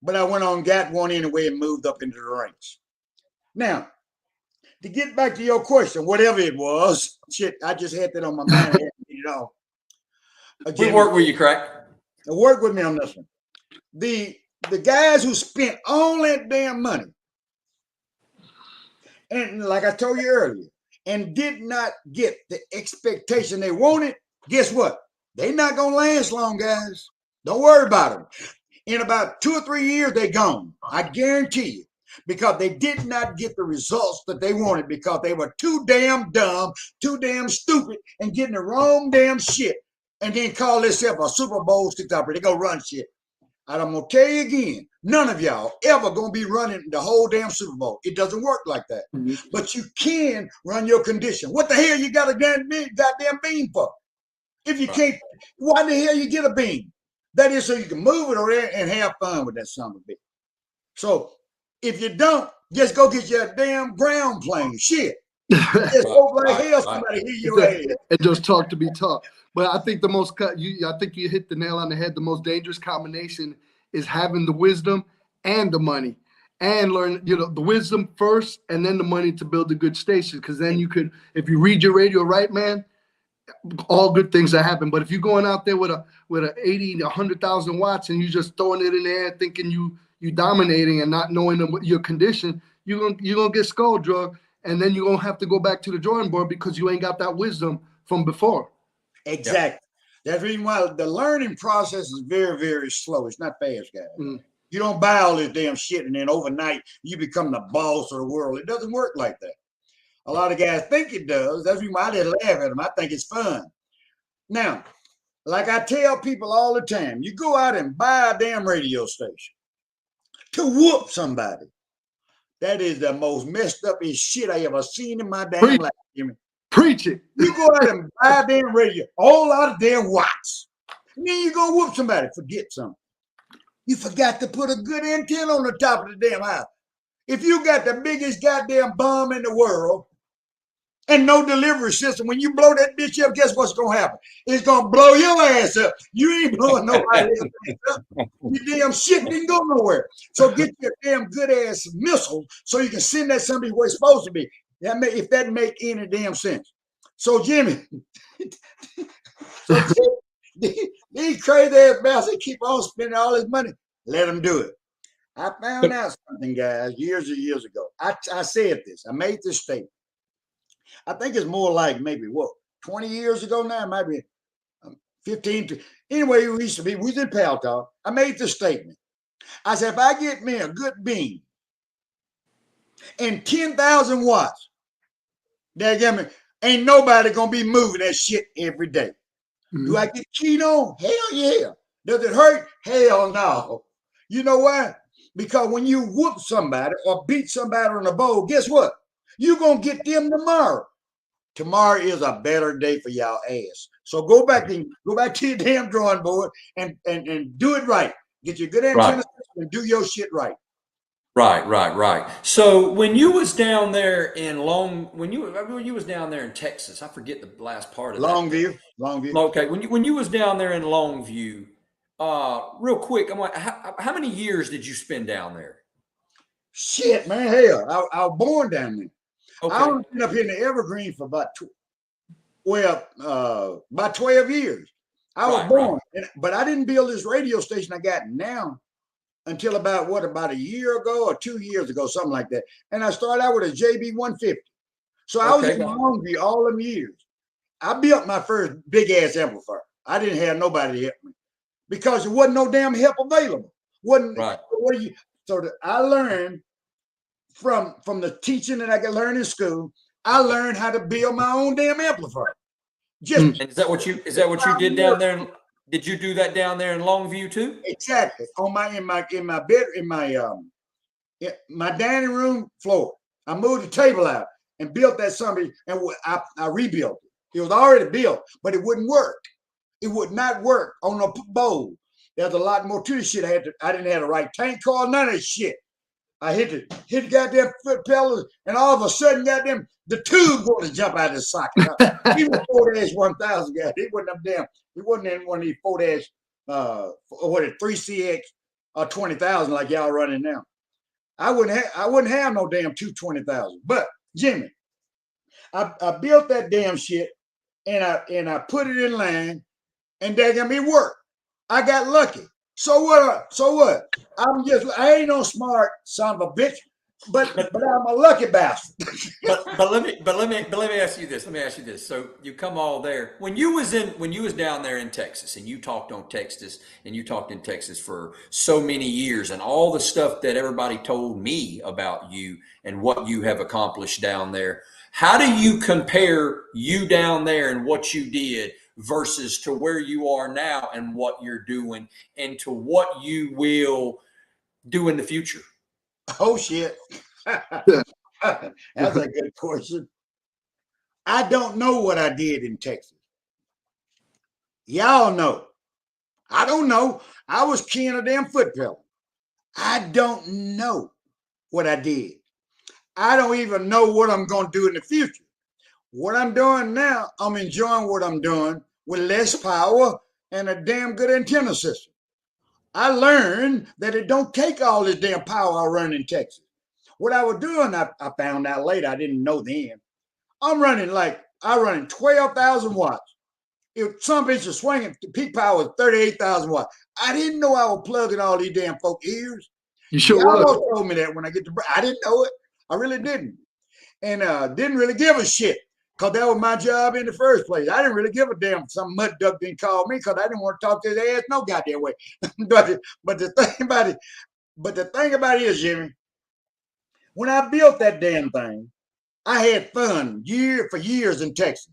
Speaker 3: But I went on, got one anyway, and moved up into the ranks. Now, to get back to your question, whatever it was, shit, I just had that on my mind. I had to get it off.
Speaker 2: Again, we work with you, Crack.
Speaker 3: Work with me on this one. The guys who spent all that damn money, and like I told you earlier, and did not get the expectation they wanted, guess what? They're not going to last long, guys. Don't worry about them. In about 2 or 3 years, they're gone. I guarantee you. Because they did not get the results that they wanted because they were too damn dumb, too damn stupid, and getting the wrong damn shit. And then call themselves a Super Bowl stick operator. They go run shit. And I'm going to tell you again, none of y'all ever going to be running the whole damn Super Bowl. It doesn't work like that. Mm-hmm. But you can run your condition. What the hell you got a goddamn beam for? If you can't, why the hell you get a beam? That is so you can move it over there and have fun with that son of a bitch. So if you don't, just go get your damn ground plane. Shit. Just hope like hell somebody hear your ass.
Speaker 1: And just talk to be taught. But I think I think you hit the nail on the head. The most dangerous combination is having the wisdom and the money, and learn, the wisdom first and then the money to build a good station. Because then you could, if you read your radio right, man, all good things that happen. But if you're going out there with a 80, 100,000 watts and you just throwing it in the air thinking you dominating and not knowing your condition, you're gonna get skull drug, and then you're gonna have to go back to the drawing board because you ain't got that wisdom from before.
Speaker 3: Exactly. Yeah. That's the reason why the learning process is very, very slow. It's not fast, guys. Mm. You don't buy all this damn shit and then overnight you become the boss of the world. It doesn't work like that. A lot of guys think it does. That's the reason why I didn't laugh at them. I think it's fun. Now, like I tell people all the time, you go out and buy a damn radio station to whoop somebody. That is the most messed up shit I ever seen in my damn life.
Speaker 1: Preach it.
Speaker 3: You go out and buy a damn radio, a whole lot of damn watts. And then you go whoop somebody. Forget something. You forgot to put a good antenna on the top of the damn house. If you got the biggest goddamn bomb in the world, and no delivery system. When you blow that bitch up, guess what's gonna happen? It's gonna blow your ass up. You ain't blowing nobody else up. Your damn shit didn't go nowhere. So get your damn good ass missile so you can send that somebody where it's supposed to be. If that make any damn sense. So Jimmy, these crazy ass bastards keep on spending all this money. Let them do it. I found out something, guys, years and years ago. I said this. I made this statement. I think it's more like maybe 20 years ago now, maybe 15. Anyway, we was in Pal Talk. I made this statement. I said, if I get me a good beam and 10,000 watts, ain't nobody gonna be moving that shit every day. Mm-hmm. Do I get keyed on? Hell yeah. Does it hurt? Hell no. You know why? Because when you whoop somebody or beat somebody on the bowl, guess what? You're going to get them tomorrow. Tomorrow is a better day for y'all ass. So go back to your damn drawing board and do it right. Get your good antenna and do your shit right.
Speaker 2: Right. So when you was down there in when you was down there in Texas, I forget the last part of
Speaker 3: Longview.
Speaker 2: Okay, when you was down there in Longview, real quick, I'm like, how many years did you spend down there?
Speaker 3: Shit, man, hell, I was born down there.
Speaker 2: Okay.
Speaker 3: I only been up here in the Evergreen for about 12 years. I was born, but I didn't build this radio station I got now until about a year ago or 2 years ago, something like that. And I started out with a JB 150. So I was in Longview all them years. I built my first big ass amplifier. I didn't have nobody to help me because there wasn't no damn help available. I learned from the teaching that I could learn in school. I learned how to build my own damn amplifier.
Speaker 2: And is that what you did down there? Did you do that down there in Longview too?
Speaker 3: Exactly. In my dining room floor. I moved the table out and built that something, and I rebuilt it. It was already built, but it wouldn't work. It would not work on a bowl. There's a lot more to the shit. I didn't have the right tank car, none of this shit. I hit the goddamn foot pedals, and all of a sudden, goddamn, the tube going to jump out of the socket. He was 4-1000 guy. He wasn't in one of these 3CX or 20,000 like y'all running now. I wouldn't have no damn 220,000. But Jimmy, I built that damn shit, and I put it in line, and that got me work. I got lucky. So what? I ain't no smart son of a bitch, but I'm a lucky bastard.
Speaker 2: but let me ask you this. So you come all there. When you was down there in Texas and you talked in Texas for so many years, and all the stuff that everybody told me about you and what you have accomplished down there, how do you compare you down there and what you did versus to where you are now and what you're doing and to what you will do in the future?
Speaker 3: Oh shit. That's a good question. I don't know what I did in Texas. Y'all know. I don't know. I was keying a damn foot pedal. I don't know what I did. I don't even know what I'm going to do in the future. What I'm doing now, I'm enjoying what I'm doing with less power and a damn good antenna system. I learned that it don't take all this damn power I run in Texas. What I was doing, I found out later, I didn't know then. I'm running 12,000 watts. If some bitch is swinging, the peak power is 38,000 watts. I didn't know I was plugging all these damn folk ears.
Speaker 1: You sure was.
Speaker 3: Told me that when I get to, I didn't know it. I really didn't. And didn't really give a shit. Because that was my job in the first place. I didn't really give a damn if some mud duck didn't call me because I didn't want to talk to his ass no goddamn way. but the thing about it is, Jimmy, when I built that damn thing, I had fun for years in Texas.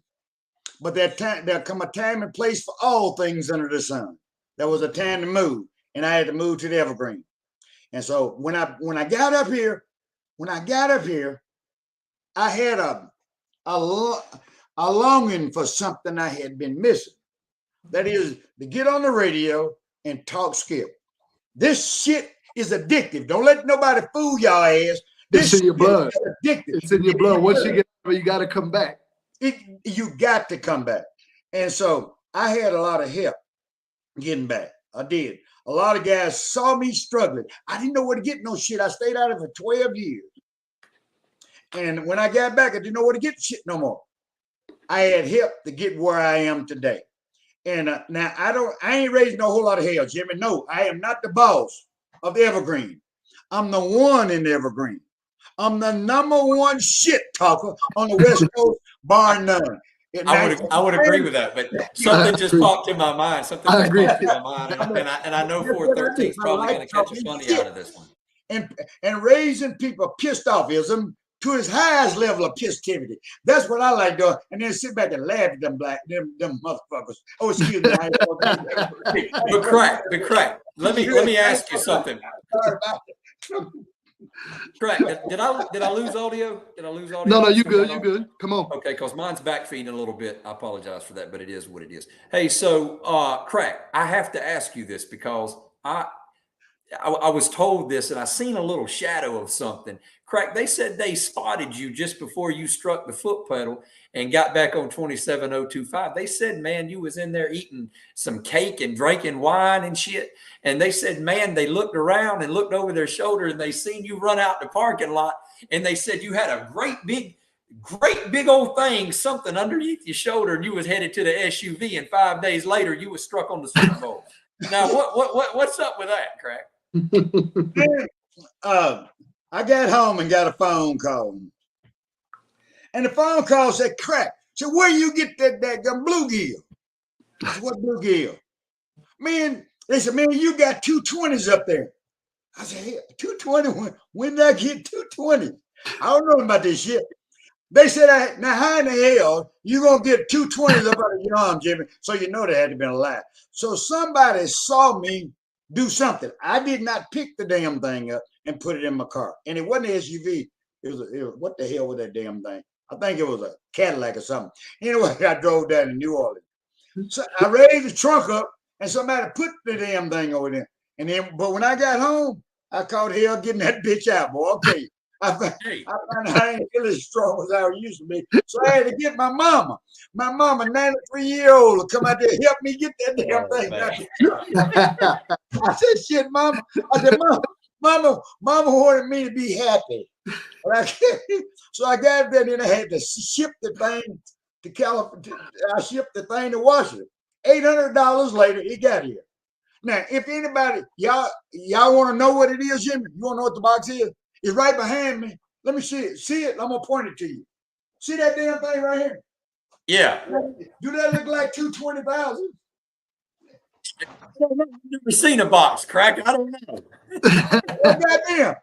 Speaker 3: But there'll come a time and place for all things under the sun. There was a time to move, and I had to move to the Evergreen. And so when I got up here, I had a longing for something I had been missing. That is to get on the radio and talk skill. This shit is addictive. Don't let nobody fool y'all ass.
Speaker 1: It's in your blood.
Speaker 3: Addictive.
Speaker 1: It's in your blood. Once you get there, you got to come back.
Speaker 3: You got to come back. And so I had a lot of help getting back. I did. A lot of guys saw me struggling. I didn't know where to get no shit. I stayed out of it for 12 years. And when I got back, I didn't know where to get shit no more. I had help to get where I am today. And now I ain't raising no whole lot of hell, Jimmy. No, I am not the boss of Evergreen. I'm the one in Evergreen. I'm the #1 shit talker on the West Coast, bar none.
Speaker 2: I would agree with that, but something just popped in my mind. Something
Speaker 1: I
Speaker 2: just
Speaker 1: agree.
Speaker 2: popped in my mind, and I know 413 is probably going to catch a funny out of this one.
Speaker 3: And raising people pissed offism to its highest level of pissivity. That's what I like doing. And then sit back and laugh at them them motherfuckers. Oh, excuse me.
Speaker 2: But crack. Let me ask you something. Crack. Did I lose audio? Did I lose audio?
Speaker 1: No, you good. You good. Come on.
Speaker 2: Okay, because mine's backfeeding a little bit. I apologize for that, but it is what it is. Hey, so Crack, I have to ask you this because I was told this and I seen a little shadow of something. Crack, they said they spotted you just before you struck the foot pedal and got back on 27025. They said, man, you was in there eating some cake and drinking wine and shit. And they said, man, they looked around and looked over their shoulder and they seen you run out the parking lot. And they said you had a great big old thing, something underneath your shoulder, and you was headed to the SUV. And 5 days later, you was struck on the Super Bowl. Now, what's up with that, Crack?
Speaker 3: I got home and got a phone call. And the phone call said, Crack. So where you get that bluegill? I said, what bluegill? Man, they said, man, you got 220s up there. I said, hey, 220? When did I get 220? I don't know about this shit. They said, now how in the hell you going to get 220s up out of your arm, Jimmy? So you know they had to been a lie. So somebody saw me do something. I did not pick the damn thing up and put it in my car. And it wasn't an SUV. It was what the hell was that damn thing? I think it was a Cadillac or something. Anyway, I drove down to New Orleans. So I raised the trunk up and somebody put the damn thing over there. And then, but when I got home, I caught hell getting that bitch out, boy. Okay. I found I ain't feel as strong as I used to be. So I had to get my mama. My mama, 93-year-old, to come out there and help me get that damn thing. I said, shit, mama. I said, mama wanted me to be happy. So I got there and then I had to ship the thing to California. I shipped the thing to Washington. $800 later, it got here. Now, if anybody, y'all want to know what it is, Jimmy? You want to know what the box is? It's right behind me. Let me see it. See it? I'm going to point it to you. See that damn thing right here?
Speaker 2: Yeah.
Speaker 3: Do that look like 220,000?
Speaker 2: I've never seen a box, Crack. I don't know.
Speaker 3: Goddamn.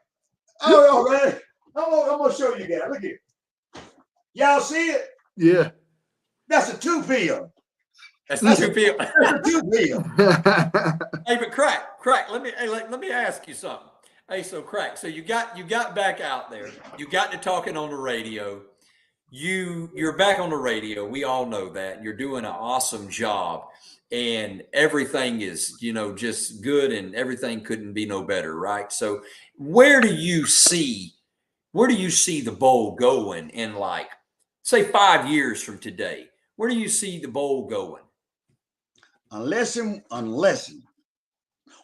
Speaker 3: Oh, man. I'm going to show you guys. Look here. Y'all see it?
Speaker 1: Yeah.
Speaker 3: That's a 2-pill.
Speaker 2: That's the 2-pill.
Speaker 3: That's a 2-pill.
Speaker 2: Hey, but Crack, let me ask you something. Hey, so Crack, so you got back out there. You got to talking on the radio. You're back on the radio. We all know that. You're doing an awesome job. And everything is, just good, and everything couldn't be no better, right? So where do you see the bowl going in, like, say 5 years from today? Where do you see the bowl going?
Speaker 3: Unless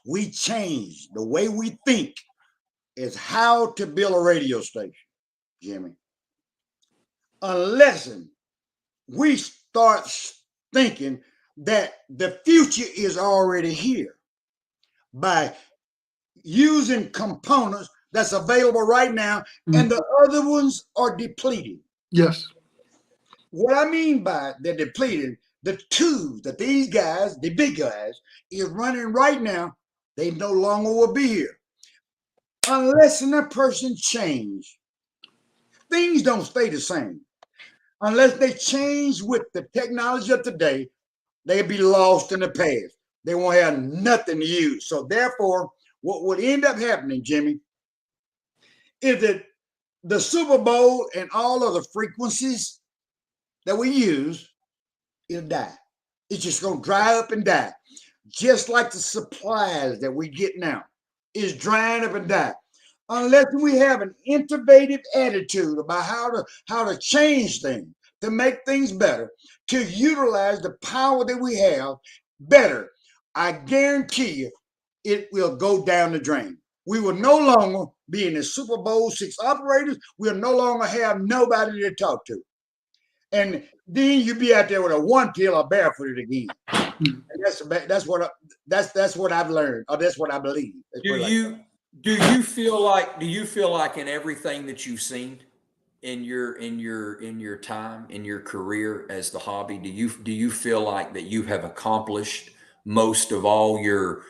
Speaker 3: we change the way we think is how to build a radio station, Jimmy. Unless we start thinking that the future is already here by using components that's available right now, and the other ones are depleted.
Speaker 1: Yes.
Speaker 3: What I mean by they're depleted, the tools that these guys, the big guys, is running right now, they no longer will be here. Unless a person change, things don't stay the same. Unless they change with the technology of today, they'll be lost in the past. They won't have nothing to use. So therefore, what would end up happening, Jimmy, is that the Super Bowl and all of the frequencies that we use, it'll die. It's just going to dry up and die. Just like the supplies that we get now is drying up and die. Unless we have an innovative attitude about how to change things, to make things better, to utilize the power that we have better, I guarantee you it will go down the drain. We will no longer be in the Super Bowl VI operators. We'll no longer have nobody to talk to. And then you be out there with a one pill or barefooted again. And that's what I've learned, or that's what I believe.
Speaker 2: Do you feel like in everything that you've seen in your time, in your career as the hobby, do you feel like that you have accomplished most of all your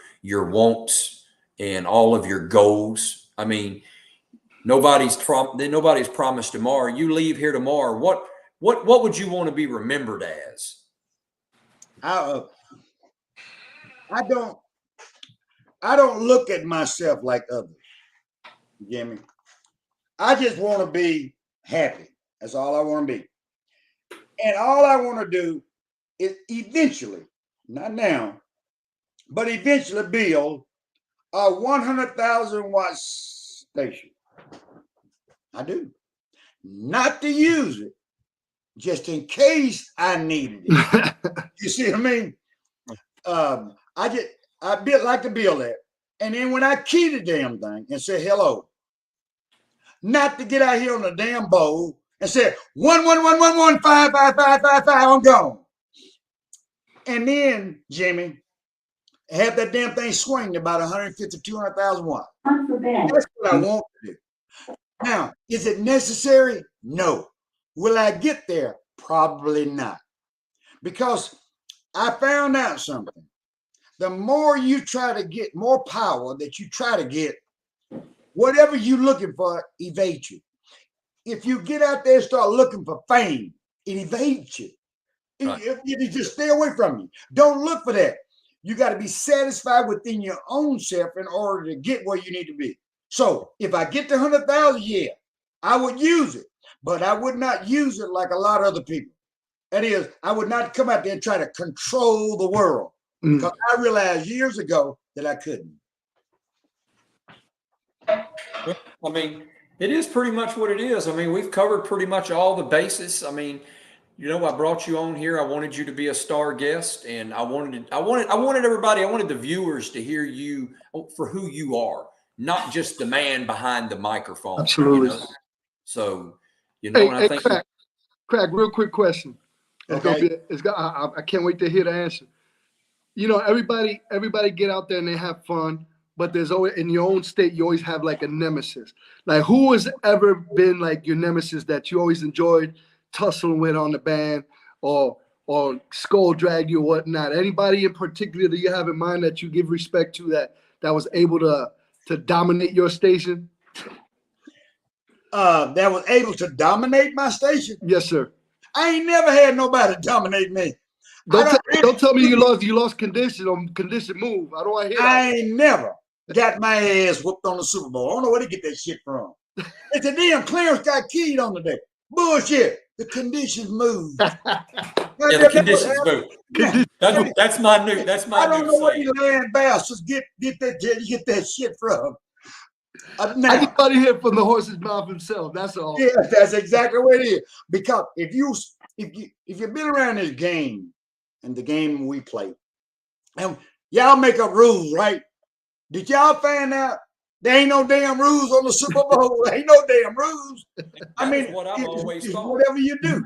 Speaker 2: wants and all of your goals? I mean, nobody's promised tomorrow. You leave here tomorrow. What would you want to be remembered as?
Speaker 3: I don't look at myself like others, Jimmy. I just want to be happy. That's all I want to be. And all I want to do is eventually, not now, but eventually build a 100,000 watt station. I do. Not to use it, just in case I needed it. You see what I mean? I like to build that. And then when I key the damn thing and say hello, not to get out here on the damn bowl and say 11111555555, I'm gone. And then, Jimmy, have that damn thing swing to about 150, 200,000 watts. That's what I want to do. Now, is it necessary? No. Will I get there? Probably not. Because I found out something. The more you try to get more power that you try to get, whatever you're looking for evades you. If you get out there and start looking for fame, it evades you. Right. It just stay away from you. Don't look for that. You got to be satisfied within your own self in order to get where you need to be. So if I get to 100,000, yeah, I would use it, but I would not use it like a lot of other people. That is, I would not come out there and try to control the world because I realized years ago that I couldn't.
Speaker 2: I mean, it is pretty much what it is. I mean, we've covered pretty much all the bases. I mean, you know, I brought you on here. I wanted you to be a star guest, and I wanted the viewers to hear you for who you are, not just the man behind the microphone.
Speaker 1: Absolutely.
Speaker 2: You know? So, you know, I think
Speaker 1: Craig, real quick question.
Speaker 3: Okay.
Speaker 1: I can't wait to hear the answer. You know, everybody get out there and they have fun, but there's always, in your own state, you always have like a nemesis. Like, who has ever been like your nemesis that you always enjoyed tussling with on the band or skull drag you or whatnot? Anybody in particular that you have in mind that you give respect to that was able to dominate your station?
Speaker 3: That was able to dominate my station?
Speaker 1: Yes, sir.
Speaker 3: I ain't never had nobody dominate me.
Speaker 1: Don't tell me you lost condition on condition move. I don't want to hear that.
Speaker 3: I ain't never got my ass whooped on the Super Bowl. I don't know where to get that shit from. It's a damn Clarence got keyed on the day. Bullshit. The conditions moved.
Speaker 2: Yeah, the conditions moved. That's my new.
Speaker 3: I don't know where these land bastards get that shit from. Now,
Speaker 1: I just want to hear from the horse's mouth himself. That's all.
Speaker 3: Yeah, that's exactly what it is. Because if you've been around this game and the game we play, and y'all make up rules, right? Did y'all find out there ain't no damn rules on the Super Bowl? There ain't no damn rules. I mean,
Speaker 2: what I've always thought.
Speaker 3: Whatever you do.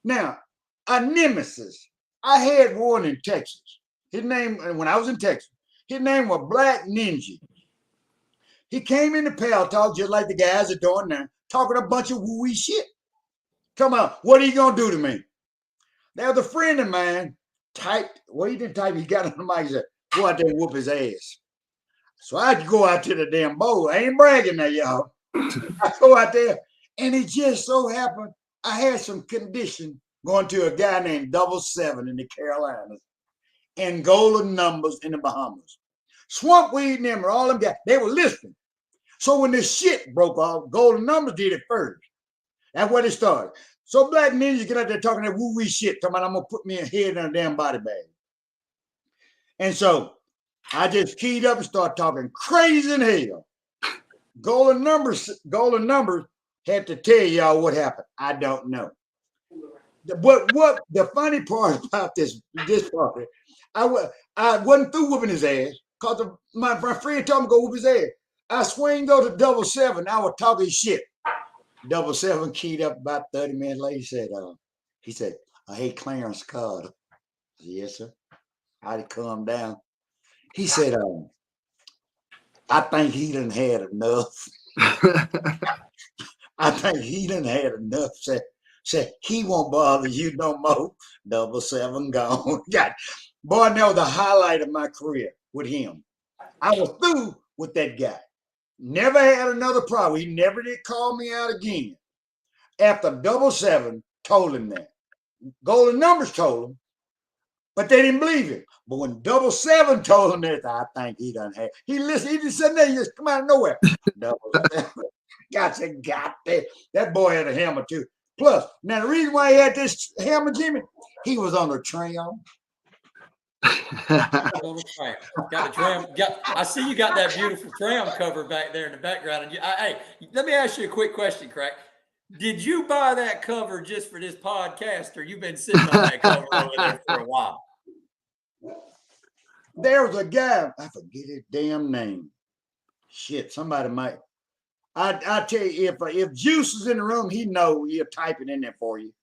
Speaker 3: Now, a nemesis. I had one in Texas. His name, when I was in Texas, his name was Black Ninja. He came in the Pal Talk just like the guys are doing now, talking a bunch of woo-wee shit. Come on, what are you gonna do to me? There was a friend of mine typed, well, he didn't type, he got on the mic and said, go out there and whoop his ass. So I had to go out to the damn bowl. I ain't bragging now, y'all. I go out there, and it just so happened I had some condition going to a guy named 77 in the Carolinas and Golden Numbers in the Bahamas. Swamp Weed and them, all them guys, they were listening. So when this shit broke off, Golden Numbers did it first. That's where it started. So Black Ninja get out there talking that woo-wee shit, talking about I'm going to put me a head in a damn body bag. And so I just keyed up and started talking crazy in hell. Golden Numbers had to tell y'all what happened. I don't know. what the funny part about this party, I wasn't through whooping his ass because my friend told me to go whoop his ass. I swing go to 7. I was talking shit. 7 keyed up about 30 minutes later. He said, I hate Clarence Carter. I said, yes, sir. I calm down. He said, I think he done had enough. I think he done had enough. Said he won't bother you no more. 7 gone. Boy, that was the highlight of my career with him. I was through with that guy. Never had another problem. He never did call me out again. After 7 told him that. Golden Numbers told him, but they didn't believe him. But when 7 told him that, I think he done had. He listened. He just said that. He just come out of nowhere. 7. Gotcha, got that. That boy had a hammer too. Plus, now the reason why he had this hammer, Jimmy, he was on a tram.
Speaker 2: Got a tram. I see you got that beautiful tram cover back there in the background. And hey, let me ask you a quick question, Crack. Did you buy that cover just for this podcast, or you've been sitting on that cover over there for a while?
Speaker 3: There was a guy, I forget his damn name. Shit, somebody might. I tell you, if Juice is in the room, he'll type it in there for you.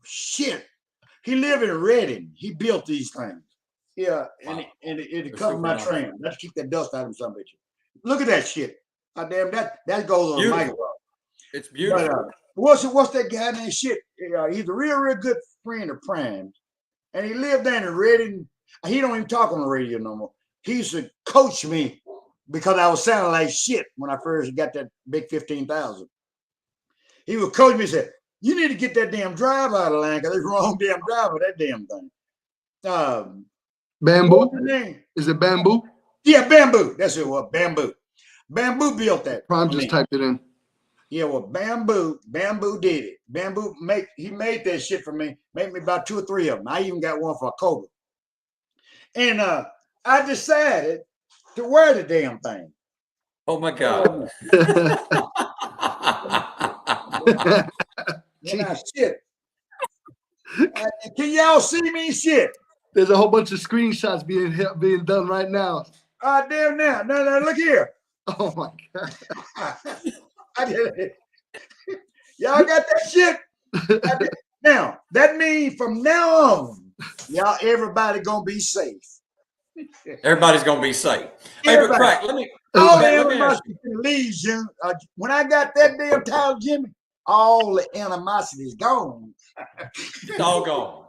Speaker 3: Shit. He lived in Reading. He built these things. Yeah, and it covered my tram. Let's keep that dust out of some bitch. Look at that shit. God damn, that goes on the microphone. It's beautiful. But, what's that guy named shit? He's a real good friend of Prime's. And he lived down in Reading. He don't even talk on the radio no more. He used to coach me because I was sounding like shit when I first got that big 15,000. He would coach me and say, you need to get that damn drive out of line because it's the wrong damn drive of that damn thing.
Speaker 1: Bamboo? Is it Bamboo?
Speaker 3: Yeah, Bamboo. That's it. Well, Bamboo. Bamboo built that.
Speaker 1: Prime just typed it in.
Speaker 3: Yeah, well, Bamboo did it. Bamboo he made that shit for me. Made me about 2 or 3 of them. I even got one for a Cobra. And I decided to wear the damn thing.
Speaker 2: Oh my God.
Speaker 3: Shit. Can y'all see me? Shit.
Speaker 1: There's a whole bunch of screenshots being done right now.
Speaker 3: Damn now. No, look here.
Speaker 1: Oh my God.
Speaker 3: I did it. Y'all got that shit? Now, that means from now on, y'all, everybody gonna be safe.
Speaker 2: Everybody's gonna be safe. Hey, but Crack, let me
Speaker 3: leave, Jim. When I got that damn title, Jimmy, all the animosity is gone.
Speaker 2: It's all gone.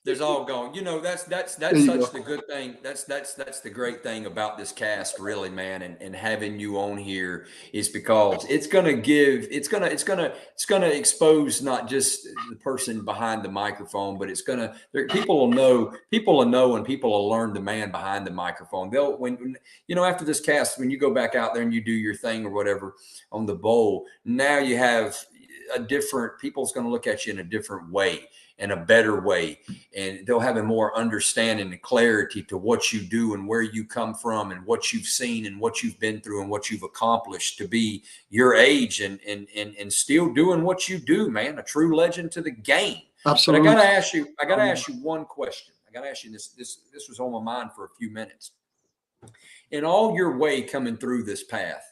Speaker 2: There's all gone. You know, that's such the good thing. That's the great thing about this cast, really, man, and having you on here is because it's gonna expose not just the person behind the microphone, but people will know, and people will learn the man behind the microphone. After this cast, when you go back out there and you do your thing or whatever on the bowl, now you have people's going to look at you in a different way, in a better way, and they'll have a more understanding and clarity to what you do and where you come from and what you've seen and what you've been through and what you've accomplished to be your age and still doing what you do, man. A true legend to the game.
Speaker 1: Absolutely.
Speaker 2: But I gotta ask you one question. I gotta ask you this. This was on my mind for a few minutes. In all your way coming through this path,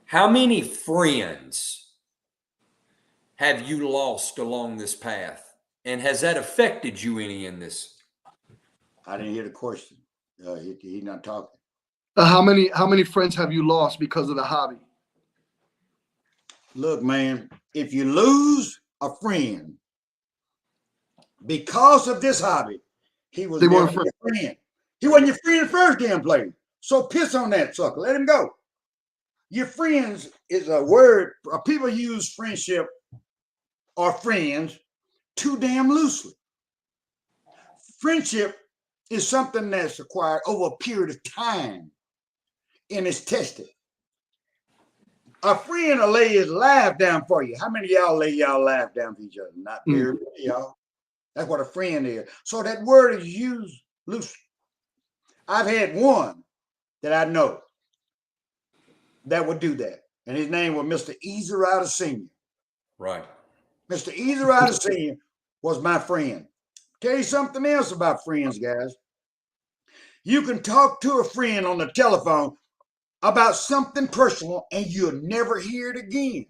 Speaker 2: how many friends have you lost along this path? And has that affected you any in this?
Speaker 3: I didn't hear the question. He's not talking.
Speaker 1: How many friends have you lost because of the hobby?
Speaker 3: Look, man, if you lose a friend because of this hobby, he was never your friend. He wasn't your friend the first damn play. So piss on that sucker. Let him go. Your friends is a word. People use friendship or friends too damn loosely. Friendship is something that's acquired over a period of time and it's tested. A friend will lay his life down for you. How many of y'all lay y'all life down for each other? Not very many, y'all. That's what a friend is. So that word is used loosely. I've had one that I know that would do that. And his name was Mr. Easy Rider Sr.
Speaker 2: Right.
Speaker 3: Mr. Easy Rider Sr. was my friend. Tell you something else about friends, guys. You can talk to a friend on the telephone about something personal and you'll never hear it again.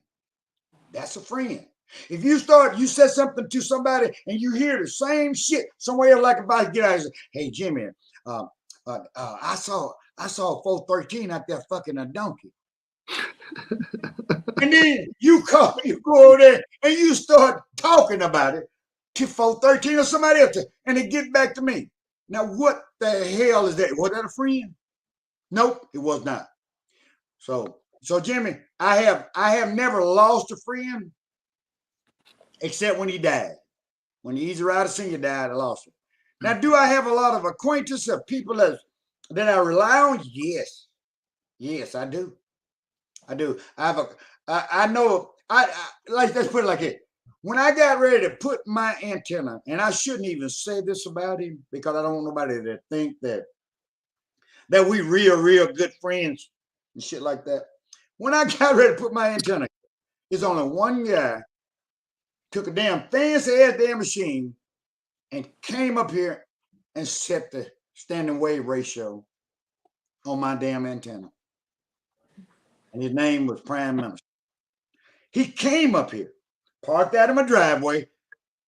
Speaker 3: That's a friend. If you said something to somebody and you hear the same shit somewhere, like if I get out and say, hey, Jimmy, I saw 413 out there fucking a donkey. And then you go over there and you start talking about it to 413 or somebody else, and it get back to me. Now, what the hell is that? Was that a friend? Nope, it was not. So Jimmy, I have never lost a friend except when he died. When the Easy Rider Senior died, I lost him. Now, do I have a lot of acquaintances of people that I rely on? Yes. Yes, I do. I do. I know, let's put it like it. When I got ready to put my antenna, and I shouldn't even say this about him because I don't want nobody to think that we real good friends and shit like that. When I got ready to put my antenna, there's only one guy took a damn fancy ass damn machine and came up here and set the standing wave ratio on my damn antenna. And his name was Prime Minister. He came up here, parked out in my driveway.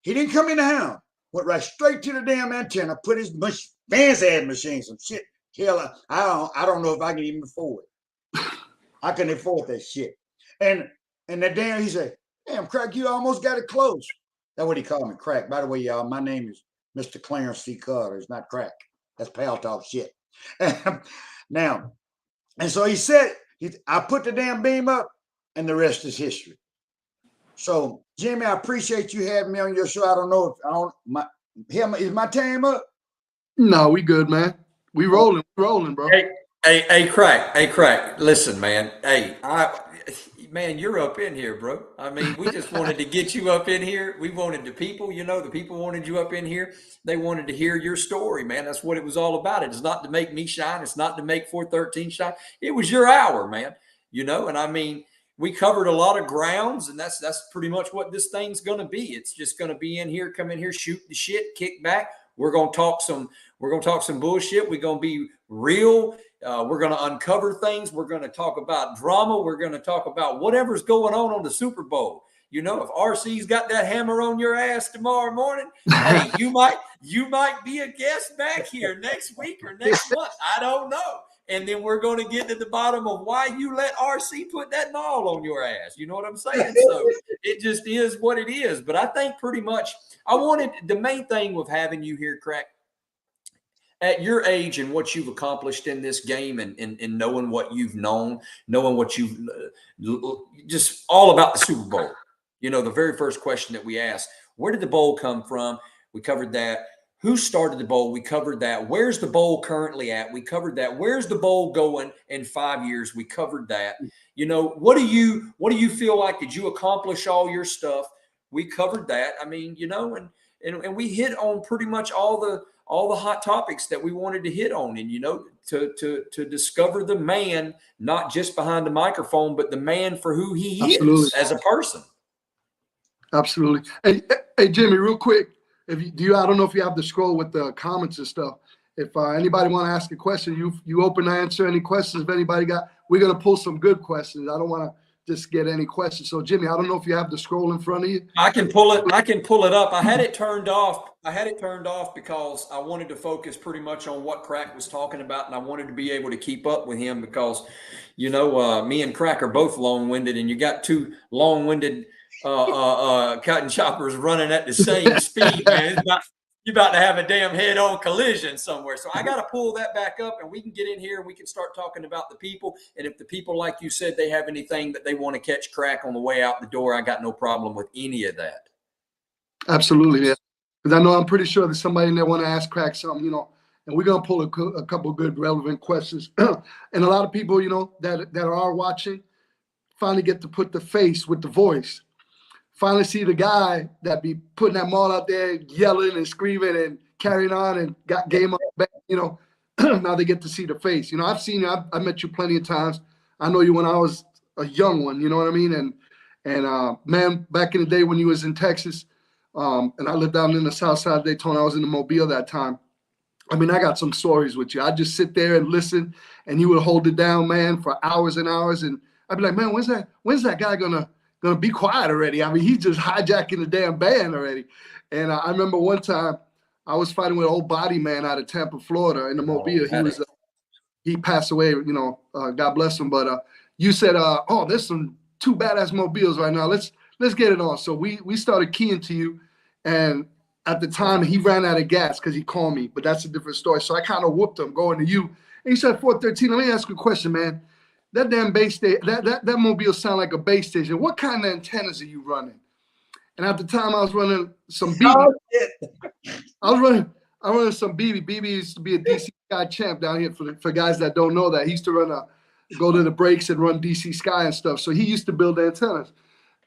Speaker 3: He didn't come in the house. Went right straight to the damn antenna, put his fancy ass machine, some shit. Hell, I don't know if I can even afford it. I couldn't afford that shit. And that damn, he said, damn, Crack, you almost got it close. That's what he called me, Crack. By the way, y'all, my name is Mr. Clarence C. Carter. It's not Crack. That's pal talk shit. Now, and so he said, I put the damn beam up, and the rest is history. So, Jimmy, I appreciate you having me on your show. I don't know if is my time up?
Speaker 1: No, we good, man. We rolling, bro.
Speaker 2: Hey, Crack. Listen, man. Hey, man, you're up in here, bro. I mean, we just wanted to get you up in here. We wanted the people wanted you up in here. They wanted to hear your story, man. That's what it was all about. It's not to make me shine. It's not to make 413 shine. It was your hour, man. And I mean, we covered a lot of grounds, and that's pretty much what this thing's going to be. It's just going to be come in here, shoot the shit, kick back. We're going to talk some bullshit. We're going to be real. We're going to uncover things. We're going to talk about drama. We're going to talk about whatever's going on the Super Bowl. If RC's got that hammer on your ass tomorrow morning, hey, you might be a guest back here next week or next month. I don't know. And then we're going to get to the bottom of why you let RC put that ball on your ass. You know what I'm saying? So it just is what it is. But I think pretty much the main thing with having you here, Crack, at your age and what you've accomplished in this game and knowing what you've knowing what you've just all about the Super Bowl. The very first question that we asked, where did the bowl come from? We covered that. Who started the bowl? We covered that. Where's the bowl currently at? We covered that. Where's the bowl going in 5 years? We covered that. What do you feel like? Did you accomplish all your stuff? We covered that. I mean, and we hit on pretty much all the hot topics that we wanted to hit on, and to discover the man, not just behind the microphone, but the man for who he is as a person.
Speaker 1: Absolutely. Hey, Jimmy, real quick. I don't know if you have the scroll with the comments and stuff. If anybody want to ask a question, you open to answer any questions. If anybody we're going to pull some good questions. I don't want to just get any questions. So Jimmy, I don't know if you have the scroll in front of you.
Speaker 2: I can pull it up. I had it turned off because I wanted to focus pretty much on what Crack was talking about, and I wanted to be able to keep up with him because, me and Crack are both long-winded, and you got two long-winded cotton choppers running at the same speed, man. You're about to have a damn head-on collision somewhere. So I got to pull that back up, and we can get in here and we can start talking about the people. And if the people, like you said, they have anything that they want to catch Crack on the way out the door, I got no problem with any of that.
Speaker 1: Absolutely, yeah. Because I know I'm pretty sure there's somebody in there want to ask Crack something, and we're going to pull a couple of good relevant questions. And a lot of people, that are watching finally get to put the face with the voice. Finally see the guy that be putting that ball out there, yelling and screaming and carrying on and got game up, now they get to see the face. I've seen you. I've met you plenty of times. I know you when I was a young one, you know what I mean? And man, back in the day when you was in Texas, and I lived down in the south side of Daytona, I was in the Mobile that time. I mean, I got some stories with you. I'd just sit there and listen, and you would hold it down, man, for hours and hours. And I'd be like, man, when's that guy gonna be quiet already? I mean, he's just hijacking the damn band already. And I remember one time I was fighting with an old body man out of Tampa, Florida, in the Mobile. He passed away, you know, God bless him. But you said, oh, there's some two badass Mobiles right now. Let's get it on. So we started keying to you, and at the time he ran out of gas because he called me, but that's a different story. So I kind of whooped him going to you. And he said, 413, let me ask you a question, man. That damn base station, that Mobile sound like a base station. What kind of antennas are you running? And at the time I was running some BB. I was running some BB. BB used to be a DC Sky champ down here for guys that don't know that. He used to go to the breaks and run DC Sky and stuff. So he used to build antennas.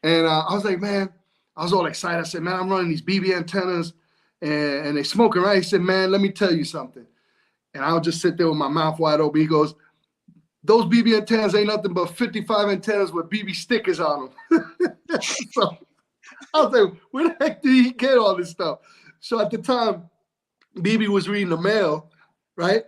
Speaker 1: And I was like, man, I was all excited. I said, man, I'm running these BB antennas and they smoking, right? He said, man, let me tell you something. And I'll just sit there with my mouth wide open. He goes, those BB antennas ain't nothing but 55 antennas with BB stickers on them. So I was like, where the heck did he get all this stuff? So at the time, BB was reading the mail, right?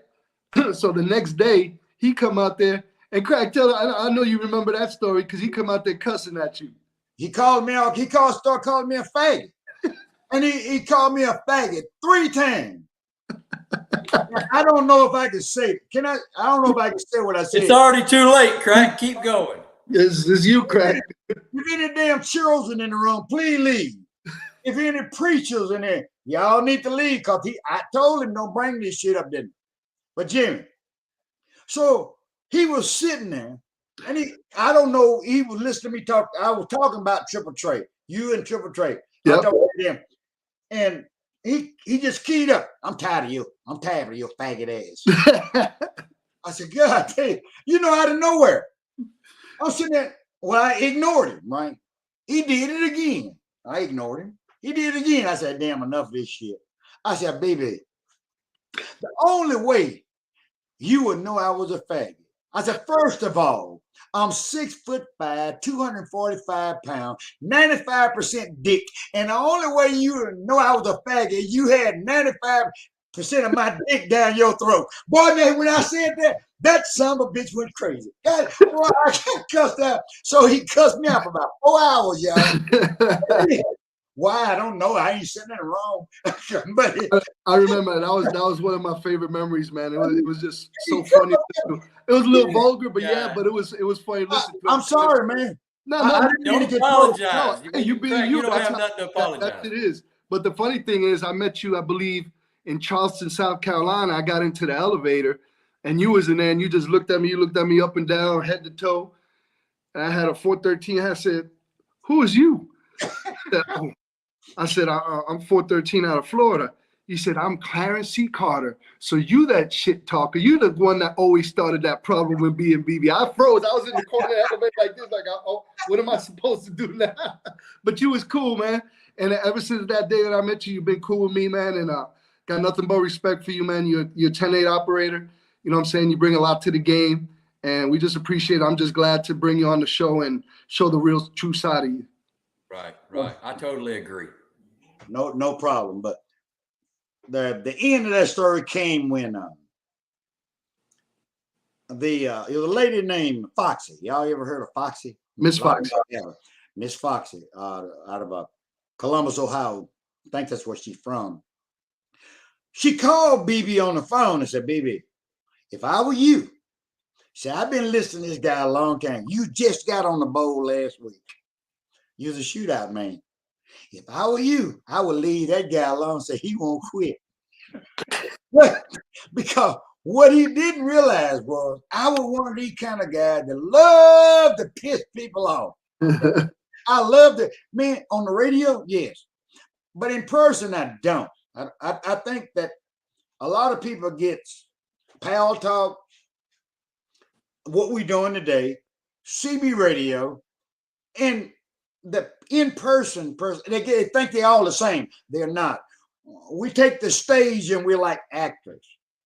Speaker 1: So the next day, he come out there, and Craig, I know you remember that story because he come out there cussing at you.
Speaker 3: He called me out. Started calling me a faggot. And he called me a faggot 3 times. I don't know if I can say it. Can I? I don't know if I can say what I said.
Speaker 2: It's already too late, Craig. Keep going.
Speaker 1: It's you, Craig.
Speaker 3: If any damn children in the room, please leave. If any preachers in there, y'all need to leave because I told him don't bring this shit up, didn't I? But Jimmy, so he was sitting there, and I don't know, he was listening to me talk. I was talking about Triple Trey, you and Triple Trey.
Speaker 1: Yep.
Speaker 3: I talked to him, and he just keyed up. I'm tired of you. I'm tired of your faggot ass. I said, God damn, you know, out of nowhere. I was sitting there. Well, I ignored him, right? He did it again. I ignored him. He did it again. I said, damn, enough of this shit. I said, baby, the only way you would know I was a faggot. I said, first of all, I'm 6'5", 245 pounds, 95% dick. And the only way you would know I was a faggot, you had 95% of my dick down your throat. Boy, man, when I said that son of a bitch went crazy. God, boy, I can't cuss out. So he cussed me out for about 4 hours, y'all. Why? I don't know. I ain't sitting there wrong. But
Speaker 1: I remember that was one of my favorite memories, man. It was just so funny. It was a little vulgar, but yeah, but it was funny. Listen,
Speaker 3: I'm sorry, man.
Speaker 1: No,
Speaker 2: don't apologize.
Speaker 1: No, you being you.
Speaker 2: You don't have nothing to apologize.
Speaker 1: That it is. But the funny thing is, I met you, I believe, in Charleston, South Carolina. I got into the elevator, and you was in there, and you just looked at me. You looked at me up and down, head to toe. And I had a 413. I said, "Who is you?" I said, I'm 413 out of Florida. He said, I'm Clarence C. Carter. So you that shit talker. You the one that always started that problem with me and BB. I froze. I was in the corner of the elevator like this, like, oh, what am I supposed to do now? But you was cool, man. And ever since that day that I met you, you've been cool with me, man. And got nothing but respect for you, man. You're a 10-8 operator. You know what I'm saying? You bring a lot to the game. And we just appreciate it. I'm just glad to bring you on the show and show the real true side of you.
Speaker 2: Right. I totally agree.
Speaker 3: No problem. But the end of that story came when it was a lady named Foxy. Y'all ever heard of Foxy?
Speaker 1: Miss Foxy.
Speaker 3: Yeah, Miss Foxy out of Columbus, Ohio. I think that's where she's from. She called BB on the phone and said, BB, if I were you, see, I've been listening to this guy a long time. You just got on the bowl last week. You was a shootout man. If I were you, I would leave that guy alone and say he won't quit. Because what he didn't realize was I was one of these kind of guys that love to piss people off. I love it. Man, on the radio, yes. But in person, I don't. I think that a lot of people get Pal Talk, what we doing today, CB radio, and the in-person person, they think they're all the same. They're not. We take the stage and we're like actors.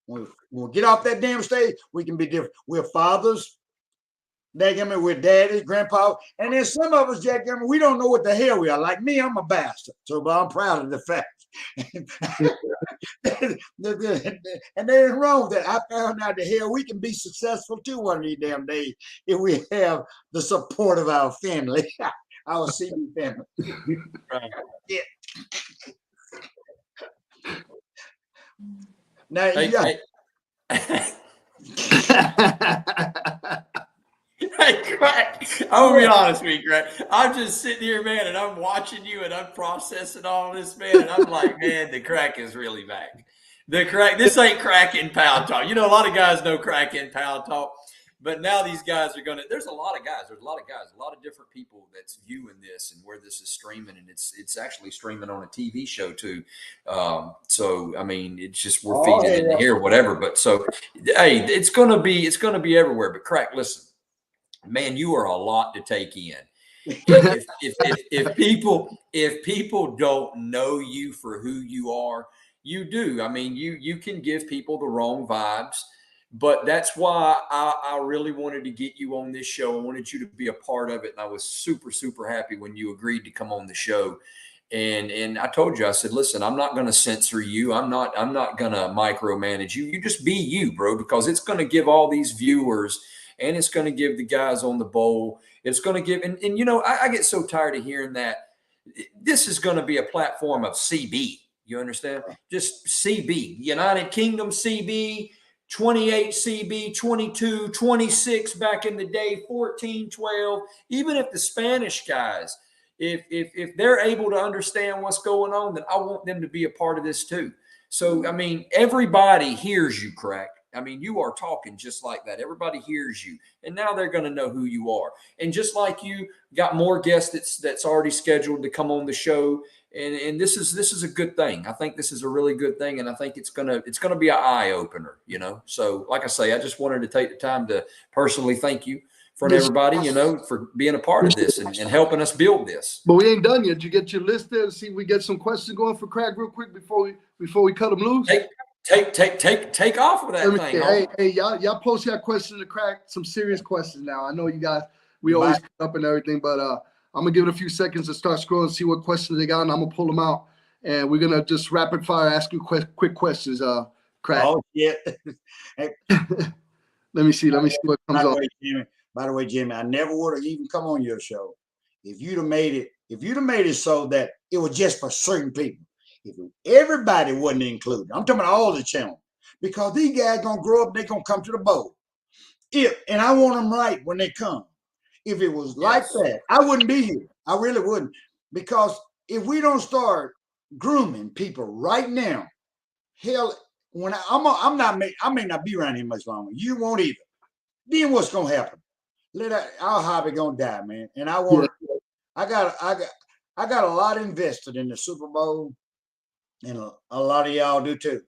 Speaker 3: When we get off that damn stage, we can be different. We're fathers, Dadgummit, we're daddies, grandpa, and then some of us, Dadgummit, we don't know what the hell we are. Like me, I'm a bastard, so but I'm proud of the fact. And there's wrong with that. I found out the hell we can be successful too one of these damn days if we have the support of our family, our CB family. Yeah. Now
Speaker 2: Hey,
Speaker 3: you got.
Speaker 2: hey. Hey, Crack, I'm gonna be honest with you, Crack. I'm just sitting here, man, and I'm watching you and I'm processing all this, man, and I'm like, man, the Crack is really back. The Crack, this ain't Crack in Pound Talk. You know, a lot of guys know Crack in Pound Talk, but now these guys are gonna. There's a lot of guys, a lot of different people that's viewing this and where this is streaming, and it's actually streaming on a TV show too. So I mean, it's just we're feeding it in here, whatever. But so, hey, it's gonna be everywhere. But Crack, listen. Man, you are a lot to take in. If people don't know you for who you are, you do. I mean, you can give people the wrong vibes, but that's why I really wanted to get you on this show. I wanted you to be a part of it, and I was super, super happy when you agreed to come on the show. And I told you, I said, listen, I'm not going to censor you. I'm not going to micromanage you. You just be you, bro, because it's going to give all these viewers. And it's going to give the guys on the bowl. It's going to give, and you know, I get so tired of hearing that. This is going to be a platform of CB. You understand? Just CB, United Kingdom CB, 28 CB, 22, 26 back in the day, 14, 12. Even if the Spanish guys, if they're able to understand what's going on, then I want them to be a part of this too. So, I mean, everybody hears you, Crack. I mean, you are talking just like that. Everybody hears you, and now they're going to know who you are. And just like you, got more guests that's already scheduled to come on the show. And this is a good thing. I think this is a really good thing, and I think it's gonna be an eye opener. You know, so like I say, I just wanted to take the time to personally thank you for everybody, you know, for being a part of this and helping us build this.
Speaker 1: But we ain't done yet. You get your list there to see if we get some questions going for Crack real quick before we cut them loose.
Speaker 2: Take off with that thing.
Speaker 1: Hey, y'all post your questions to Crack. Some serious questions now. I know you guys. We always put up and everything, but I'm gonna give it a few seconds to start scrolling, see what questions they got, and I'm gonna pull them out, and we're gonna just rapid fire ask you quick questions. Crack.
Speaker 3: Oh shit.
Speaker 1: Let me see what comes up.
Speaker 3: By the way, Jimmy, I never would have even come on your show if you'd have made it so that it was just for certain people. If everybody wasn't included, I'm talking about all the channels, because these guys gonna grow up, they're gonna come to the bowl. And I want them right when they come. If it was like that, I wouldn't be here. I really wouldn't, because if we don't start grooming people right now, hell, when I may not be around here much longer. You won't either. Then what's gonna happen? Our hobby gonna die, man. And I want. Yeah. I got a lot invested in the Super Bowl. And a lot of y'all do too.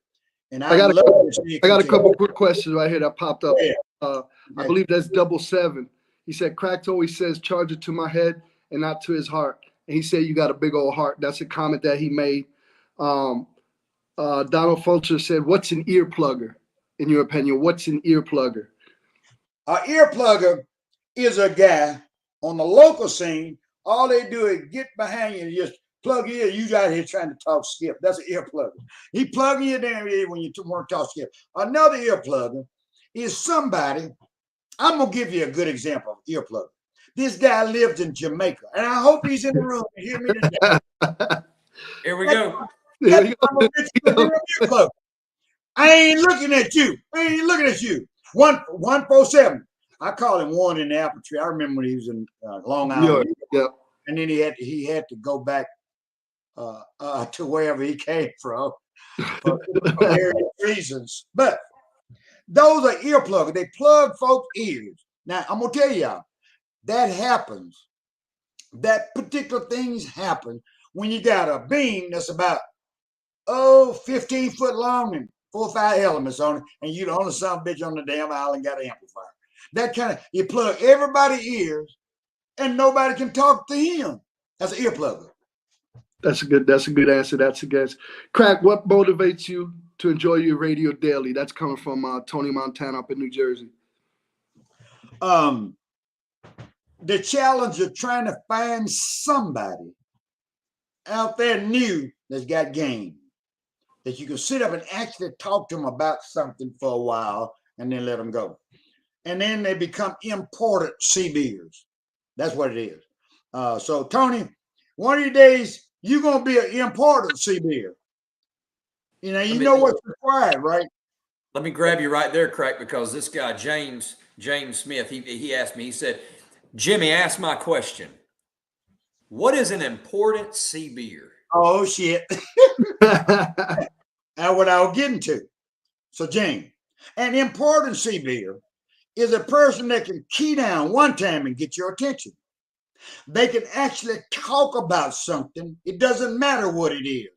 Speaker 3: And I got
Speaker 1: a couple quick questions right here that popped up. Yeah. I believe that's 77. He said, Crack always says, charge it to my head and not to his heart. And he said, you got a big old heart. That's a comment that he made. Donald Fulcher said, what's an ear plugger? In your opinion, what's an ear plugger?
Speaker 3: An ear plugger is a guy on the local scene. All they do is get behind you and just plug in. You out here trying to talk skip. That's an ear plugger. He plugging you down when you want to talk skip. Another ear plugger is somebody. I'm gonna give you a good example of ear plugger. This guy lived in Jamaica, and I hope he's in the room and hear me today.
Speaker 2: Here we go.
Speaker 3: I ain't looking at you. 147. I call him one in the apple tree. I remember when he was in Long Island.
Speaker 1: Yeah.
Speaker 3: And then he had to go back to wherever he came from for various reasons. But those are earpluggers. They plug folks' ears. Now, I'm going to tell y'all, that happens. That particular things happen when you got a beam that's about, 15 foot long and 4 or 5 elements on it, and you the only son of a bitch on the damn island got an amplifier. That kind of, you plug everybody's ears, and nobody can talk to him. That's an earplugger.
Speaker 1: That's a good answer. That's a guess. Crack, what motivates you to enjoy your radio daily? That's coming from Tony Montana up in New Jersey.
Speaker 3: the challenge of trying to find somebody out there new that's got game, that you can sit up and actually talk to them about something for a while and then let them go. And then they become imported CBers. That's what it is. So, Tony, one of these days, you're going to be an imported CBer. You know what's required, right?
Speaker 2: Let me grab you right there, Crack, because this guy, James Smith, he asked me, he said, Jimmy, ask my question. What is an imported CBer?
Speaker 3: Oh, shit. That's what I was getting to. So, James, an imported CBer is a person that can key down one time and get your attention. They can actually talk about something. It doesn't matter what it is.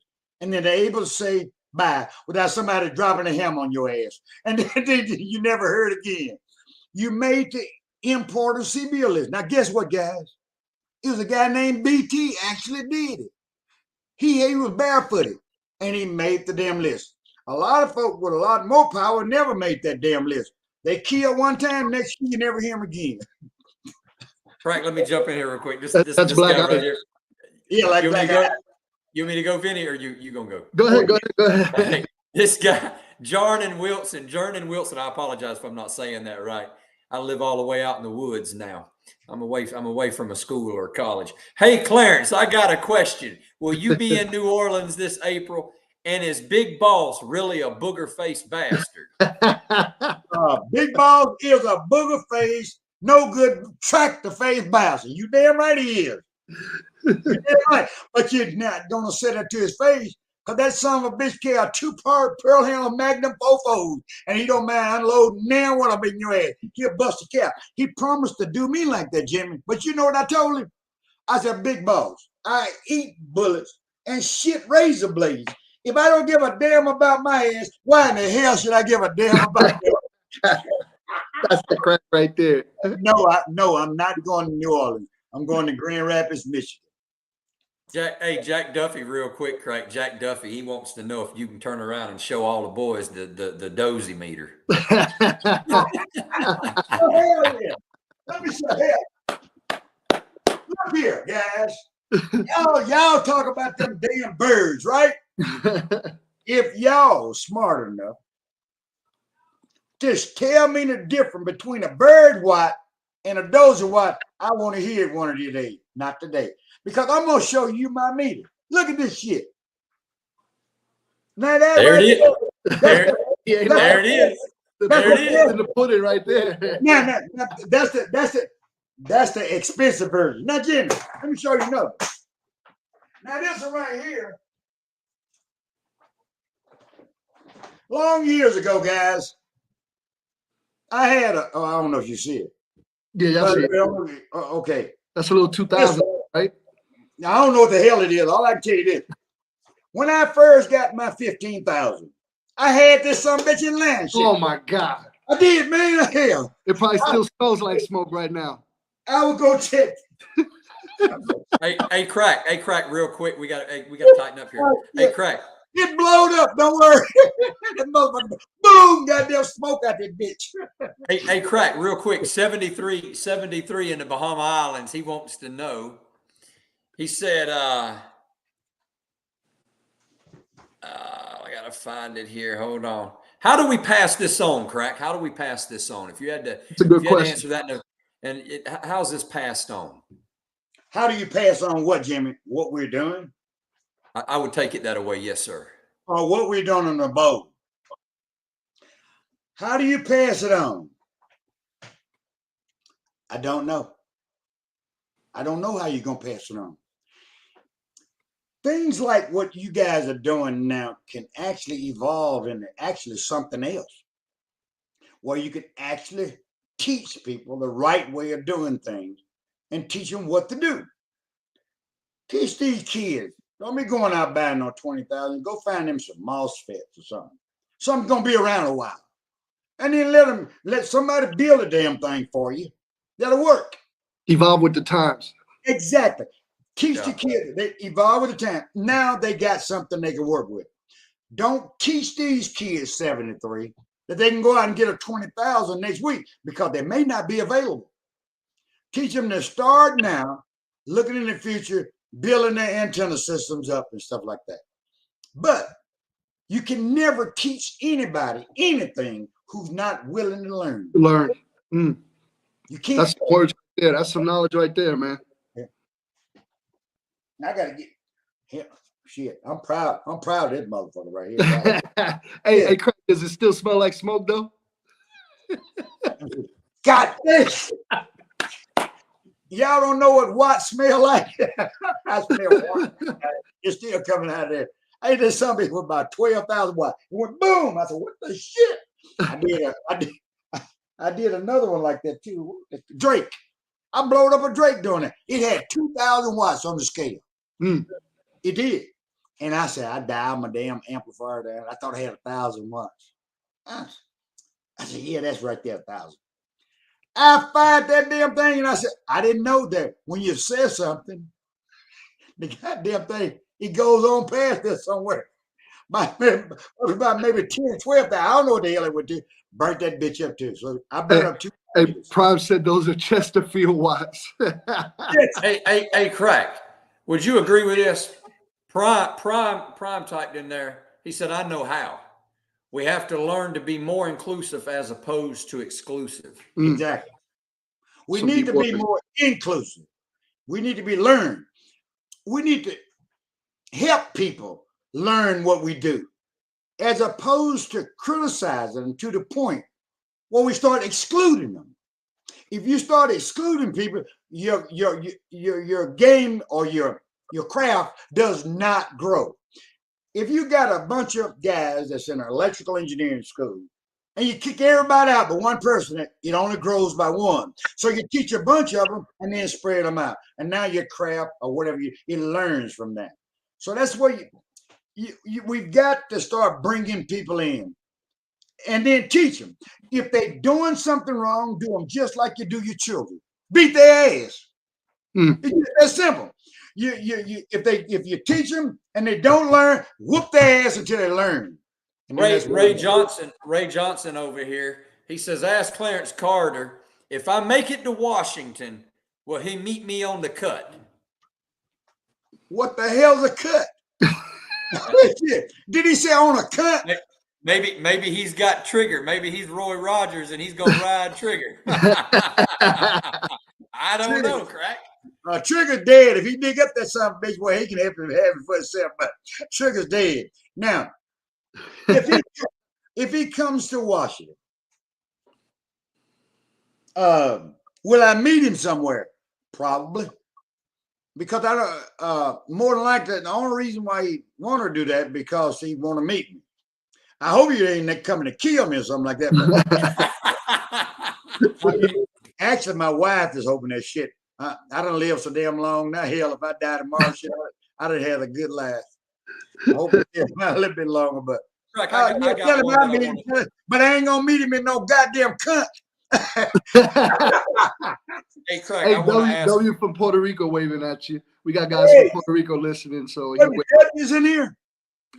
Speaker 3: And then they're able to say bye without somebody dropping a hammer on your ass. And then you never heard again. You made the imported CBer list. Now, guess what, guys? It was a guy named BT actually did it. He was barefooted and he made the damn list. A lot of folk with a lot more power never made that damn list. They kill one time, next year you never hear them again.
Speaker 2: Frank, let me jump in here real quick. This
Speaker 1: That's Black
Speaker 2: guy
Speaker 1: Ice.
Speaker 2: right here.
Speaker 3: Yeah, like
Speaker 2: You want me
Speaker 3: Black
Speaker 2: to
Speaker 3: Ice.
Speaker 2: go? You want me to go, Vinny, or you gonna go?
Speaker 1: Go ahead.
Speaker 2: Hey, this guy, Jarnan Wilson. I apologize if I'm not saying that right. I live all the way out in the woods now. I'm away from a school or college. Hey, Clarence, I got a question. Will you be in New Orleans this April? And is Big Boss really a booger-faced bastard?
Speaker 3: Big Boss is a booger face, no good tractor face bastard. You damn right he is. You damn right. But you're not gonna say that to his face, because that son of a bitch carry a 2-part Pearl Handler Magnum fofos, and he don't mind unloading now one up in your ass. He'll bust a cap. He promised to do me like that, Jimmy. But you know what I told him? I said, Big Boss, I eat bullets and shit razor blades. If I don't give a damn about my ass, why in the hell should I give a damn about you?
Speaker 1: That's the crack right there.
Speaker 3: No, I'm not going to New Orleans. I'm going to Grand Rapids, Michigan.
Speaker 2: Jack Duffy, real quick, Craig. Jack Duffy, he wants to know if you can turn around and show all the boys the dozy meter.
Speaker 3: Oh, hell yeah. Let me say, hell. Look here, guys. Y'all talk about them damn birds, right? If y'all smart enough, just tell me the difference between a bird what and a dozer what. I want to hear it one of these days, not today, because I'm gonna show you my meter. Look at this shit. Now that
Speaker 2: There
Speaker 3: right
Speaker 2: it is. There it is. There it is.
Speaker 1: To put it right there.
Speaker 3: Now, that's the expensive version. Now, Jimmy, let me show you another. Now, this one right here. Long years ago, guys, I had I don't know if you see it.
Speaker 1: Yeah, I see it.
Speaker 3: Okay.
Speaker 1: That's a little 2000, right?
Speaker 3: Now, I don't know what the hell it is. All I can tell you this. When I first got my 15,000, I had this some bitch in land.
Speaker 1: Oh my God.
Speaker 3: I did, man. Hell.
Speaker 1: It probably still smells like smoke right now.
Speaker 3: I would go check.
Speaker 2: Hey, Crack, real quick. We got to tighten up here. Hey, Crack.
Speaker 3: It blowed up. Don't worry. Boom! Goddamn smoke out that bitch.
Speaker 2: Hey, Crack, real quick. 73 in the Bahama Islands. He wants to know. He said, I gotta find it here. Hold on. How do we pass this on, Crack? How do we pass this on? If you had to,
Speaker 1: It's a good question.
Speaker 2: answer that, how's this passed on?
Speaker 3: How do you pass on what, Jimmy? What we're doing?
Speaker 2: I would take it that way, yes, sir.
Speaker 3: Or what we're doing on the boat? How do you pass it on? I don't know. I don't know how you're gonna pass it on. Things like what you guys are doing now can actually evolve into actually something else, where you can actually teach people the right way of doing things and teach them what to do. Teach these kids. Don't be going out buying no 20,000. Go find them some MOSFETs or something. Something's gonna be around a while, and then let somebody build a damn thing for you that'll work.
Speaker 1: Evolve with the times.
Speaker 3: Exactly. Teach the kids. They evolve with the time. Now they got something they can work with. Don't teach these kids 73 that they can go out and get a 20,000 next week, because they may not be available. Teach them to start now, looking in the future, building their antenna systems up and stuff like that. But you can never teach anybody anything who's not willing to learn.
Speaker 1: Learn.
Speaker 3: You can't.
Speaker 1: That's the words right there. That's some knowledge right there, man.
Speaker 3: I gotta get him. Shit, I'm proud. I'm proud of this motherfucker right here. Right?
Speaker 1: Hey, Craig, does it still smell like smoke though?
Speaker 3: God damn. Y'all don't know what Watt smell like. I smell Watt. It's still coming out of there. I did something with about 12,000 watts. It went boom. I said, what the shit? I did another one like that too. Drake. I blowed up a Drake doing it. It had 2,000 watts on the scale. It did. And I said, I dialed my damn amplifier down. I thought it had 1,000 watts. I said, yeah, that's right there, 1,000. I fired that damn thing and I said, I didn't know that when you say something, the goddamn thing, it goes on past there somewhere. About maybe 10, 12,000. I don't know what the hell it would do. Burnt that bitch up too. So I burnt up 2.
Speaker 1: Hey, Prime said those are Chesterfield watts.
Speaker 2: Hey, Crack, would you agree with this? Prime typed in there. He said, I know how. We have to learn to be more inclusive as opposed to exclusive.
Speaker 3: Exactly. We
Speaker 1: So
Speaker 3: need to be
Speaker 1: working.
Speaker 3: more inclusive. We need to be learned. We need to help people learn what we do, as opposed to criticizing them to the point where we start excluding them. If you start excluding people, your game or your craft does not grow. If you got a bunch of guys that's in an electrical engineering school and you kick everybody out but one person, it only grows by one. So you teach a bunch of them and then spread them out. And now your craft or whatever, it learns from that. So that's where we've got to start bringing people in and then teach them. If they're doing something wrong, do them just like you do your children. Beat their ass. It's just that simple. If you teach them and they don't learn, whoop their ass until they learn.
Speaker 2: Ray Johnson over here. He says, ask Clarence Carter, if I make it to Washington, will he meet me on the cut?
Speaker 3: What the hell's a cut? Did he say on a cut?
Speaker 2: Maybe he's got Trigger. Maybe he's Roy Rogers and he's gonna ride Trigger. I don't know, Crack.
Speaker 3: Trigger's dead. If he dig up that son of a bitch, well, he can have it for himself. But Trigger's dead. Now, if he comes to Washington, will I meet him somewhere? Probably. Because I don't. More than likely, the only reason why he want to do that because he want to meet me. I hope you ain't coming to kill me or something like that. But actually, my wife is hoping that shit. I don't live so damn long. Now, hell, if I die tomorrow, shit, I'd have had a good life. I hope it's a little bit longer, but
Speaker 2: Crack,
Speaker 3: but I ain't gonna meet him in no goddamn cunt.
Speaker 2: Hey, Craig,
Speaker 1: Hey,
Speaker 2: I want to ask.
Speaker 1: W from Puerto Rico waving at you. We got guys from Puerto Rico listening, so
Speaker 3: Is in here.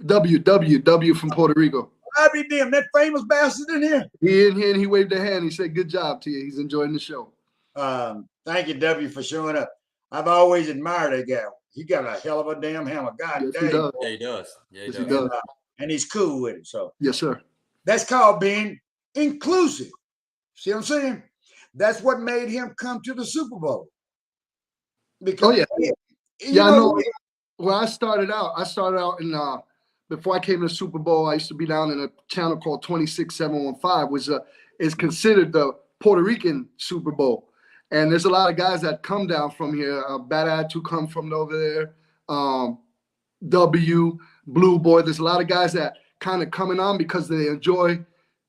Speaker 1: W from Puerto Rico.
Speaker 3: I be damn, that famous bastard in here.
Speaker 1: He in here and he waved a hand. He said, "Good job to you." He's enjoying the show.
Speaker 3: Thank you, W, for showing up. I've always admired that guy. He got a hell of a damn hammer. God
Speaker 1: Yes,
Speaker 3: damn.
Speaker 1: he does.
Speaker 2: Yeah, he does. Yeah, he
Speaker 1: Yes,
Speaker 2: does.
Speaker 1: he does.
Speaker 3: And he's cool with it. So
Speaker 1: Yes, sir.
Speaker 3: that's called being inclusive. See what I'm saying? That's what made him come to the Super Bowl. Because
Speaker 1: I know. When I started out in before I came to the Super Bowl, I used to be down in a channel called 26715, which is considered the Puerto Rican Super Bowl. And there's a lot of guys that come down from here. Bad Attitude come from over there. W, Blue Boy. There's a lot of guys that kind of coming on because they enjoy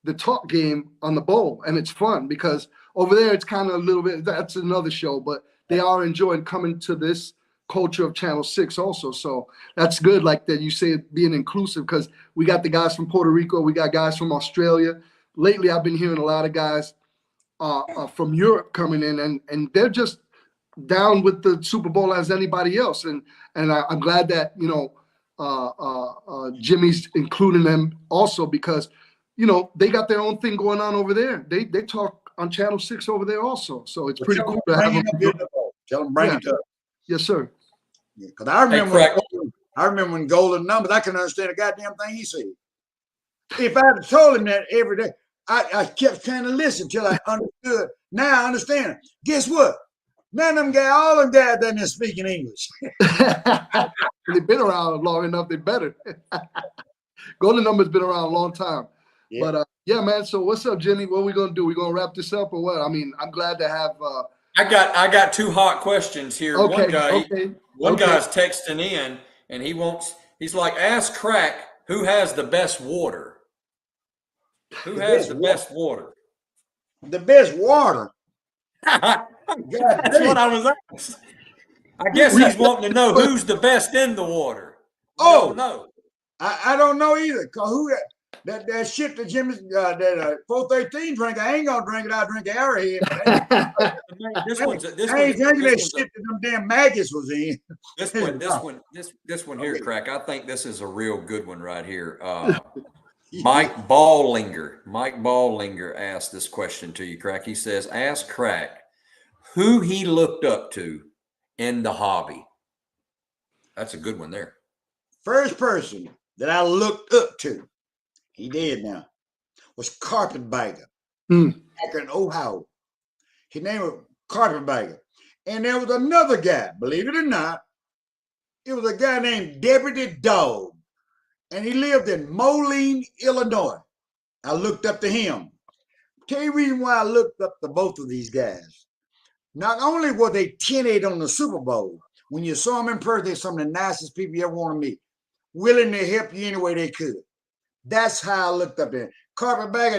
Speaker 1: the talk game on the bowl. And it's fun because over there it's kind of a little bit, that's another show, but they are enjoying coming to this culture of Channel 6 also. So that's good, like that you say, being inclusive, because we got the guys from Puerto Rico, we got guys from Australia. Lately, I've been hearing a lot of guys from Europe coming in, and they're just down with the Super Bowl as anybody else. And I'm glad that, Jimmy's including them also because, they got their own thing going on over there. They talk on Channel 6 over there also. So it's
Speaker 3: But
Speaker 1: pretty
Speaker 3: tell
Speaker 1: cool
Speaker 3: them
Speaker 1: to have
Speaker 3: bring
Speaker 1: him.
Speaker 3: it up here to the boat. Tell them bring
Speaker 1: Yeah.
Speaker 3: it up.
Speaker 1: Yes, sir.
Speaker 3: Because I remember
Speaker 2: Crack.
Speaker 3: I remember when Golden Numbers, I couldn't understand a goddamn thing he said. If I had told him that every day, I kept trying to listen till I understood. Now I understand. Guess what? None of them guys, all of them guys doesn't speak in English.
Speaker 1: They've been around long enough, they better. Golden Number's been around a long time.
Speaker 3: Yeah.
Speaker 1: But yeah, man. So what's up, Jimmy? What are we gonna do? We gonna wrap this up or what? I mean, I'm glad to have
Speaker 2: I got two hot questions here.
Speaker 1: okay.
Speaker 2: One guy's texting in and he's like, ask Crack who has the best water. Who has the best water?
Speaker 3: The best water.
Speaker 2: That's
Speaker 3: damn.
Speaker 2: what I was asked. I guess he's wanting to know who's the best in the water. No.
Speaker 3: I don't know either. Cause who that shit that Jimmy that 413 drink, I ain't gonna drink it. I drink Arrowhead.
Speaker 2: This
Speaker 3: I ain't drinking that shit that them damn maggots was in.
Speaker 2: This one here, Crack. I think this is a real good one right here. Mike Ballinger asked this question to you, Crack. He says, ask Crack who he looked up to in the hobby. That's a good one there.
Speaker 3: First person that I looked up to, he dead now, was Carpetbagger back in Ohio. His name was Carpetbagger. And there was another guy, believe it or not, it was a guy named Deputy Dog. And he lived in Moline, Illinois. I looked up to him. Tell you the reason why I looked up to both of these guys. Not only were they 10-8 on the Super Bowl, when you saw them in person, they're some of the nicest people you ever want to meet, willing to help you any way they could. That's how I looked up to him. Carpetbagger,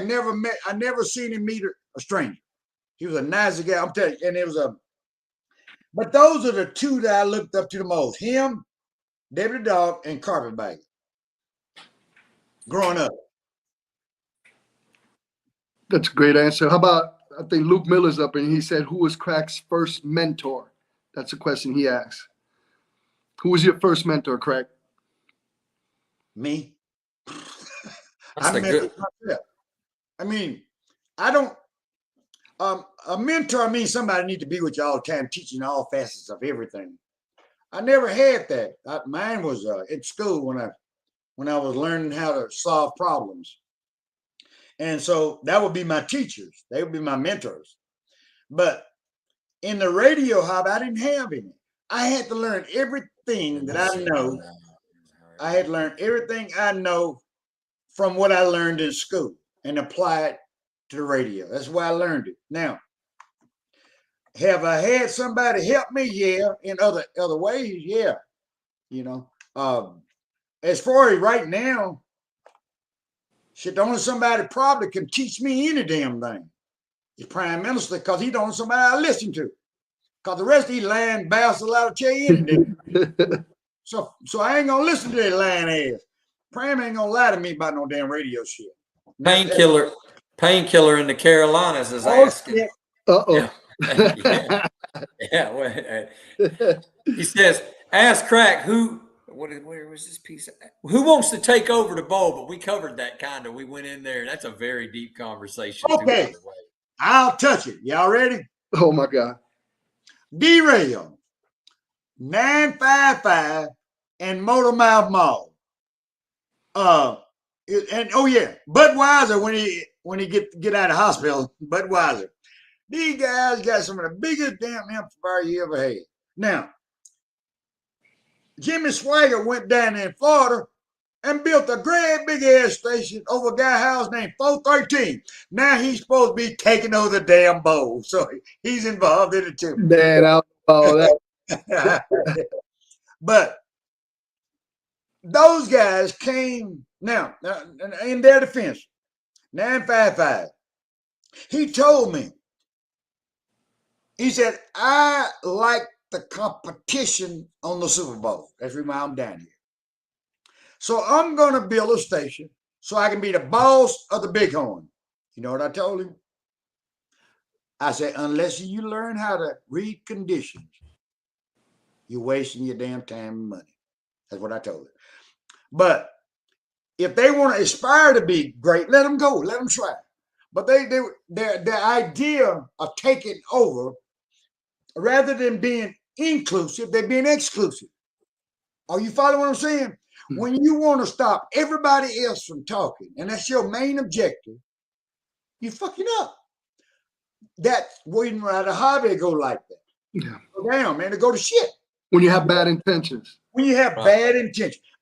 Speaker 3: I never seen him meet a stranger. He was a nice guy, I'm telling you. And it was but those are the two that I looked up to the most. Him, Deputy Dog, and Carpetbagger. Growing up.
Speaker 1: That's a great answer. How about, I think Luke Miller's up and he said, who was Crack's first mentor? That's a question he asked. Who was your first mentor, Crack?
Speaker 3: Me.
Speaker 2: That's good.
Speaker 3: I mean, I don't. A mentor means somebody need to be with you all the time, teaching all facets of everything. I never had that. Mine was at school when I was learning how to solve problems, and so that would be my teachers. They would be my mentors. But in the radio hobby, I didn't have any. I had to learn everything that I know. I had learned everything I know from what I learned in school and apply it to the radio. That's why I learned it. Now, have I had somebody help me? Yeah. In other ways, yeah. You know, as far as right now, shit, the only somebody probably can teach me any damn thing is Prime Minister, because he's the only somebody I listen to. Because the rest of these lying bastards allowed to tell you anything. So I ain't gonna listen to that lying ass. Prime ain't gonna lie to me about no damn radio shit.
Speaker 2: Painkiller in the Carolinas is asking.
Speaker 3: Shit.
Speaker 1: Uh-oh.
Speaker 2: Yeah. He says, ask Crack where was this piece? Who wants to take over the bowl? But we covered that kind of. We went in there. That's a very deep conversation.
Speaker 3: Okay.
Speaker 2: Too, by the way.
Speaker 3: I'll touch it. Y'all ready?
Speaker 1: Oh my God.
Speaker 3: Derail, 955, and Motor Mouth Mall. And oh yeah, Budweiser when he get out of the hospital, Budweiser. These guys got some of the biggest damn amplifier you ever had. Now, Jimmy Swaggart went down there in Florida and built a great big ass station over a guy house named 413. Now he's supposed to be taking over the damn bowl, so he's involved in it too.
Speaker 1: Man, all that.
Speaker 3: But those guys came now in their defense. 955. He told me. He said, I like the competition on the Super Bowl. That's why I'm down here. So I'm going to build a station so I can be the boss of the Bighorn. You know what I told him? I said, unless you learn how to read conditions, you're wasting your damn time and money. That's what I told him. But if they want to aspire to be great, let them go. Let them try. But their idea of taking over, rather than being inclusive, they're being exclusive. Are you following what I'm saying? When you want to stop everybody else from talking, and that's your main objective, you're fucking up. That's when the hobby go like that.
Speaker 1: Yeah.
Speaker 3: Go down, man. To go to shit.
Speaker 1: When you have bad intentions.
Speaker 3: When you have
Speaker 2: Right.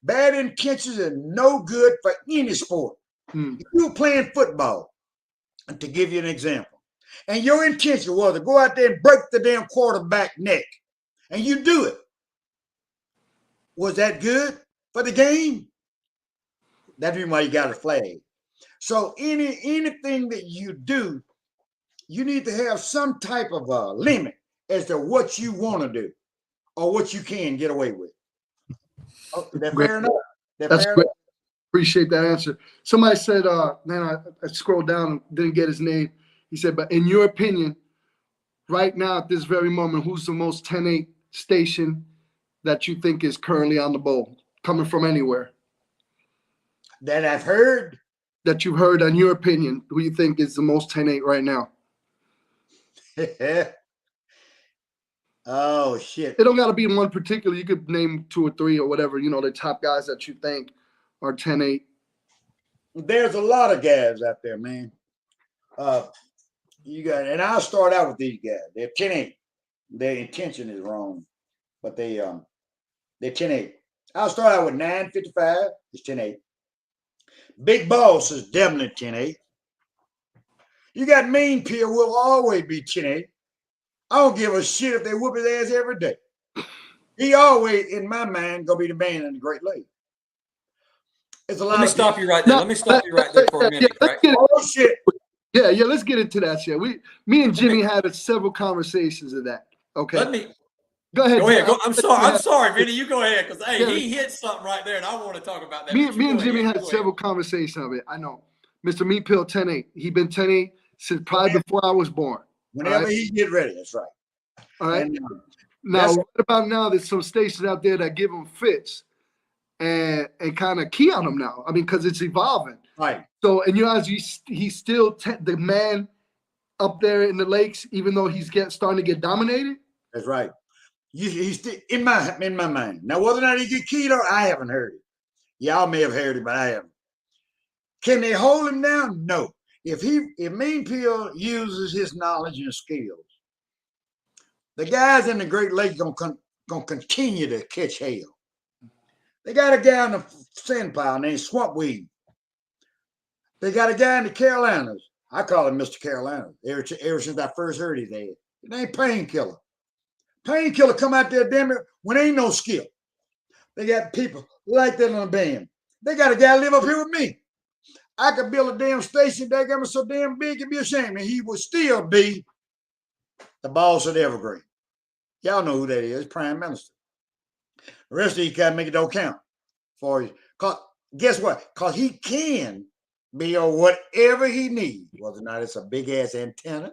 Speaker 3: bad intentions are no good for any sport. If you're playing football, to give you an example, and your intention was to go out there and break the damn quarterback neck, and you do it, was that good for the game? That's the reason why you got a flag. So anything that you do, you need to have some type of a limit as to what you want to do or what you can get away with. Oh, that's
Speaker 1: Great.
Speaker 3: fair enough.
Speaker 1: That's
Speaker 3: fair
Speaker 1: great.
Speaker 3: enough.
Speaker 1: Appreciate that answer. Somebody said, man, I scrolled down and didn't get his name. He said, but in your opinion, right now at this very moment, who's the most 10-8 station that you think is currently on the bowl, coming from anywhere?
Speaker 3: That I've heard.
Speaker 1: That you've heard, in your opinion, who you think is the most 10-8 right now?
Speaker 3: Oh, shit.
Speaker 1: It don't got to be in one particular. You could name 2 or 3 or whatever, the top guys that you think are 10-8.
Speaker 3: There's a lot of guys out there, man. And I'll start out with these guys. They're 10-8. Their intention is wrong, but they're 10-8. I'll start out with 955. It's 10-8. Big Boss is definitely 10-8. You got Mean Pill will always be 10-8. I don't give a shit if they whoop his ass every day. He always, in my mind, gonna be the man in the Great Lake. It's a lot.
Speaker 2: Let me stop you right there. Let me stop you right there for a minute, Craig.
Speaker 3: Oh shit.
Speaker 1: Yeah, let's get into that shit. Me and Jimmy had several conversations of that. Okay. Go ahead.
Speaker 2: Go ahead.
Speaker 1: Jimmy.
Speaker 2: I'm sorry, Vinny. You go ahead, because he hit something right there, and I want to talk about that.
Speaker 1: Me and Jimmy had several conversations of it. I know. Mr. Meat Pill 10-8. He been 10-8 since probably before I was born.
Speaker 3: Whenever he get ready, that's right.
Speaker 1: All right.
Speaker 3: And,
Speaker 1: now, what about now? There's some stations out there that give him fits and kind of key on him now. I mean, because it's evolving.
Speaker 3: Right.
Speaker 1: So, in your eyes, he's still the man up there in the lakes, even though he's starting to get dominated.
Speaker 3: That's right. He's still in my mind. Now, whether or not he get keyed on, I haven't heard it. Y'all may have heard it, but I haven't. Can they hold him down? No. If Mean Pill uses his knowledge and skills, the guys in the Great Lakes gonna continue to catch hell. They got a guy in the sand pile named Swamp Weed. They got a guy in the Carolinas. I call him Mr. Carolina. Ever since I first heard his name. His name Painkiller. Painkiller come out there, damn it, when ain't no skill. They got people like that on the band. They got a guy live up here with me. I could build a damn station that got me so damn big it'd be a shame, and he would still be the boss of the Evergreen. Y'all know who that is, Prime Minister. The rest of you guys make it don't count for you. Cause guess what? Cause he can be on whatever he needs, whether or not it's a big ass antenna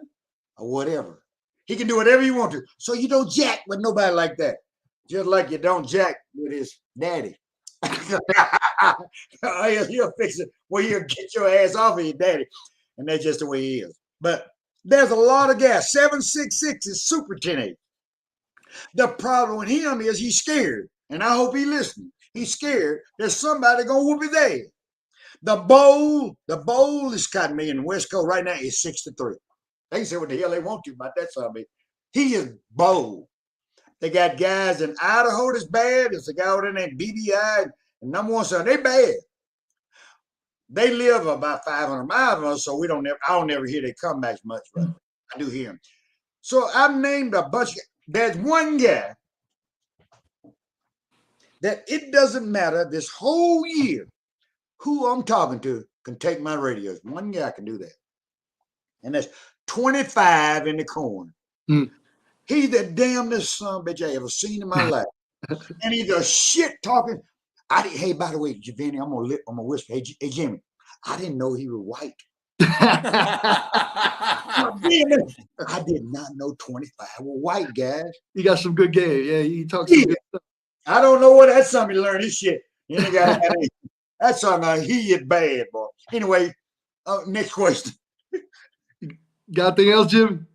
Speaker 3: or whatever. He can do whatever you want to. So you don't jack with nobody like that. Just like you don't jack with his daddy. He'll fix it where you'll get your ass off of your daddy. And that's just the way he is. But there's a lot of gas. 766 is super 10-8. The problem with him is he's scared. And I hope he's listening. He's scared there's somebody gonna whoop his ass. The bowl is cotton me in the West Coast right now is 6-3. They can say what the hell they want to about that something. He is bold. They got guys in Idaho that's bad. There's a guy over there named BBI and number one son. They bad. They live about 500 miles from us, so I don't never hear they comebacks much, but I do hear them. So I've named a bunch. There's one guy that it doesn't matter this whole year who I'm talking to can take my radios. One guy can do that. And that's 25 in the corner. He's the damnedest son of a bitch I ever seen in my life. And he's a shit talking. Hey, by the way, Giovanni, I'm gonna whisper. Hey, Jimmy, I didn't know he was white. I did not know 25 were white, guys.
Speaker 1: He got some good game. Yeah, he talks some good stuff.
Speaker 3: I don't know what that's something to learn this shit. That's something he is bad, boy. Anyway, next question.
Speaker 1: Got anything else, Jim?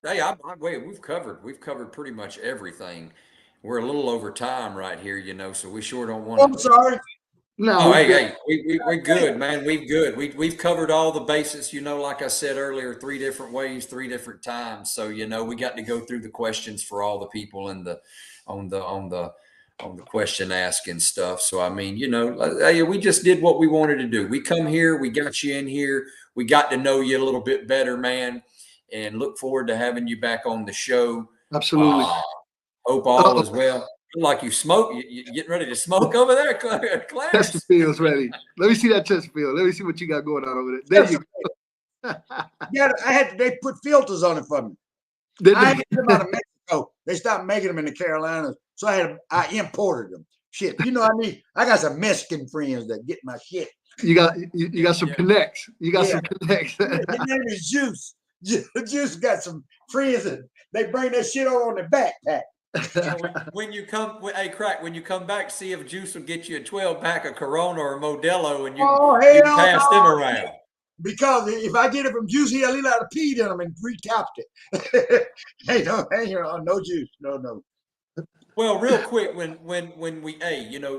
Speaker 2: Hey, wait, we've covered pretty much everything. We're a little over time right here, so we sure don't want
Speaker 3: I'm
Speaker 2: to.
Speaker 3: sorry.
Speaker 1: No,
Speaker 2: Oh,
Speaker 1: we
Speaker 2: hey,
Speaker 1: good.
Speaker 2: hey, we're good, man. We're good. We've covered all the bases, like I said earlier, 3 different ways, 3 different times. So, we got to go through the questions for all the people in the on the on the on the question asking stuff. So, I mean, hey, we just did what we wanted to do. We come here, we got you in here, we got to know you a little bit better, man, and look forward to having you back on the show.
Speaker 1: Absolutely.
Speaker 2: Hope all is well. Look like you smoke. You getting ready to smoke over there, Clarence?
Speaker 1: Chesterfield's ready. Let me see that Chesterfield. Let me see what you got going on over there. There you go.
Speaker 3: Yeah, they put filters on it for me.
Speaker 1: Did
Speaker 3: I
Speaker 1: they-
Speaker 3: had them out of Mexico. They stopped making them in the Carolinas, so I imported them. Shit, I got some Mexican friends that get my shit.
Speaker 1: you got some
Speaker 2: Yeah.
Speaker 1: connects. You got
Speaker 3: Yeah.
Speaker 1: some connects.
Speaker 3: His name is Juice. Juice got some friends that they bring that shit on their backpack.
Speaker 2: So when you come, hey, Crack, when you come back, see if Juice will get you a 12-pack of Corona or Modelo, and you
Speaker 3: Oh,
Speaker 2: can
Speaker 3: hell
Speaker 2: pass them
Speaker 3: no.
Speaker 2: around.
Speaker 3: Because if I get it from Juice, he'll leave out a peed in them and pre-topped it. Hey, no juice. No.
Speaker 2: Well, real quick, when we,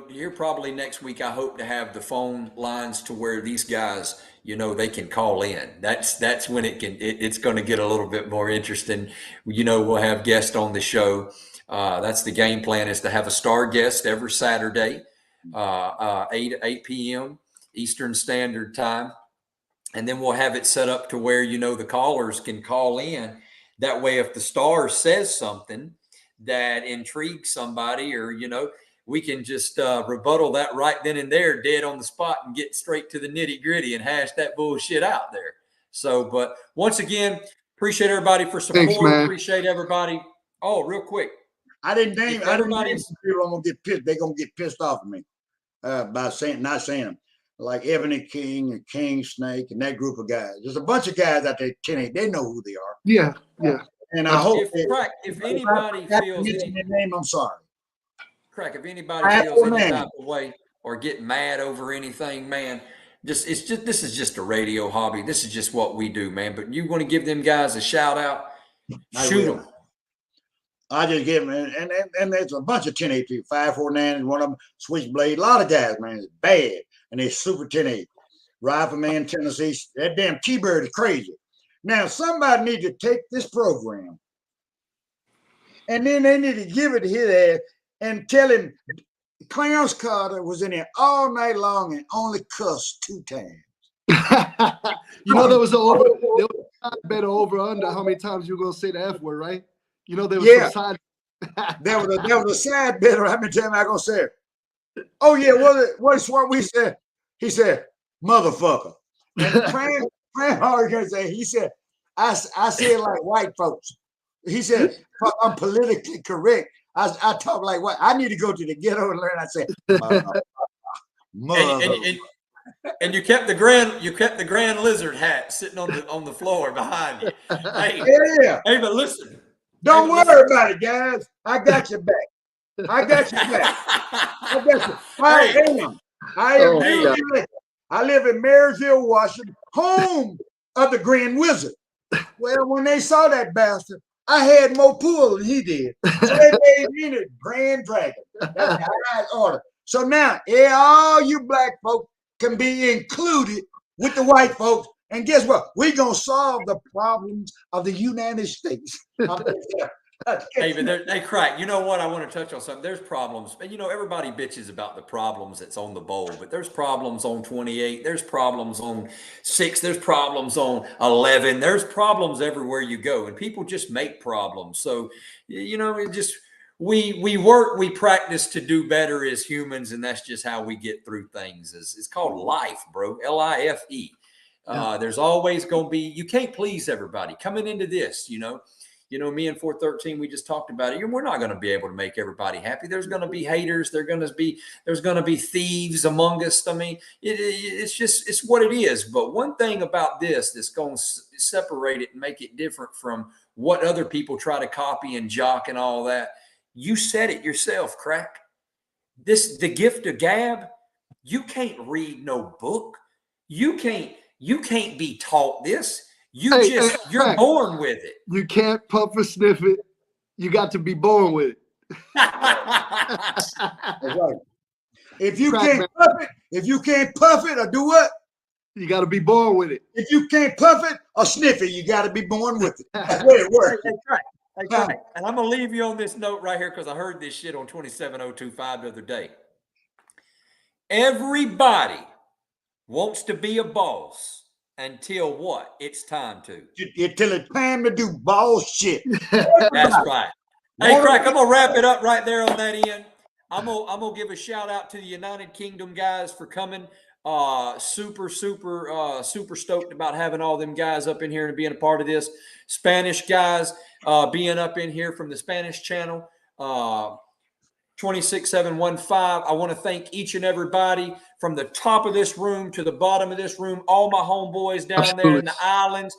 Speaker 2: here probably next week, I hope to have the phone lines to where these guys, they can call in. That's when it's going to get a little bit more interesting. We'll have guests on the show. That's the game plan, is to have a star guest every Saturday, 8 p.m. Eastern Standard Time. And then we'll have it set up to where, the callers can call in. That way, if the star says something that intrigues somebody, or, we can just rebuttal that right then and there, dead on the spot, and get straight to the nitty gritty and hash that bullshit out there. So, but once again, appreciate everybody for support.
Speaker 1: Thanks, man.
Speaker 2: Appreciate everybody. Oh, real quick.
Speaker 3: I didn't name
Speaker 2: Everybody's-
Speaker 3: some people. I'm gonna get pissed. They're gonna get pissed off at me by not saying them. Like Ebony King and King Snake and that group of guys. There's a bunch of guys out there, 10-8. They know who they are.
Speaker 1: Yeah.
Speaker 3: And I hope
Speaker 2: If anybody feels
Speaker 3: mention their name, I'm sorry.
Speaker 2: Crack, if anybody feels any type of way or get mad over anything, man, this is just a radio hobby. This is just what we do, man. But you want to give them guys a shout out, shoot them.
Speaker 3: I just give them, and there's a bunch of 10-8 people. 549 is one of them. Switchblade, a lot of guys, man. It's bad, and they're super 10-8. Rifleman, Tennessee. That damn T-Bird is crazy. Now somebody needs to take this program, and then they need to give it to his ass and tell him Clarence Carter was in there all night long and only cussed 2 times.
Speaker 1: There was a better over under how many times you were gonna say the F word, right? There was some side.
Speaker 3: There was a side bit. How many times I gonna say it? Oh yeah, what's what we said? He said, "Motherfucker." And Frank Hargan said, he said, I say it like white folks. He said, I'm politically correct. I talk like what? I need to go to the ghetto and learn. I say, mother.
Speaker 2: And you kept the grand lizard hat sitting on the floor behind you. Hey,
Speaker 3: Yeah.
Speaker 2: hey, but listen.
Speaker 3: Don't worry about it, guys. I got your back. I got your back. I got you. I am. I live in Marysville, Washington, home of the Grand Wizard. Well, when they saw that bastard, I had more pool than he did. So they made me the Grand Dragon. That's the highest order. So now, all you black folks can be included with the white folks. And guess what? We're going to solve the problems of the United States.
Speaker 2: Hey, but they Crack. You know what? I want to touch on something. There's problems. And everybody bitches about the problems that's on the bowl, but there's problems on 28. There's problems on 6. There's problems on 11. There's problems everywhere you go. And people just make problems. So, it just, we work, we practice to do better as humans. And that's just how we get through things. It's called life, bro. LIFE. There's always going to be, you can't please everybody coming into this, me and 413, we just talked about it. We're not going to be able to make everybody happy. There's going to be haters. There's going to be thieves among us. I mean, it's what it is. But one thing about this that's going to separate it and make it different from what other people try to copy and jock and all that. You said it yourself, Crack. The gift of gab. You can't read no book. You can't be taught this. You're
Speaker 1: Crack.
Speaker 2: born with it.
Speaker 1: You can't puff or sniff it. You got to be born with it.
Speaker 3: That's right. If you
Speaker 1: Crack,
Speaker 3: can't
Speaker 1: man.
Speaker 3: puff it or do what?
Speaker 1: You got to be born with it.
Speaker 3: If you can't puff it or sniff it, you got to be born with it. That's the way it works.
Speaker 2: That's right. That's right. And I'm going to leave you on this note right here because I heard this shit on 27025 the other day. Everybody wants to be a boss until what? It's time to.
Speaker 3: Until it's time to do bullshit.
Speaker 2: That's right. Hey, Crack, I'm going to wrap it up right there on that end. I'm gonna give a shout out to the United Kingdom guys for coming. Super stoked about having all them guys up in here and being a part of this. Spanish guys being up in here from the Spanish channel, 26715. I want to thank each and everybody from the top of this room to the bottom of this room, all my homeboys down there in the islands.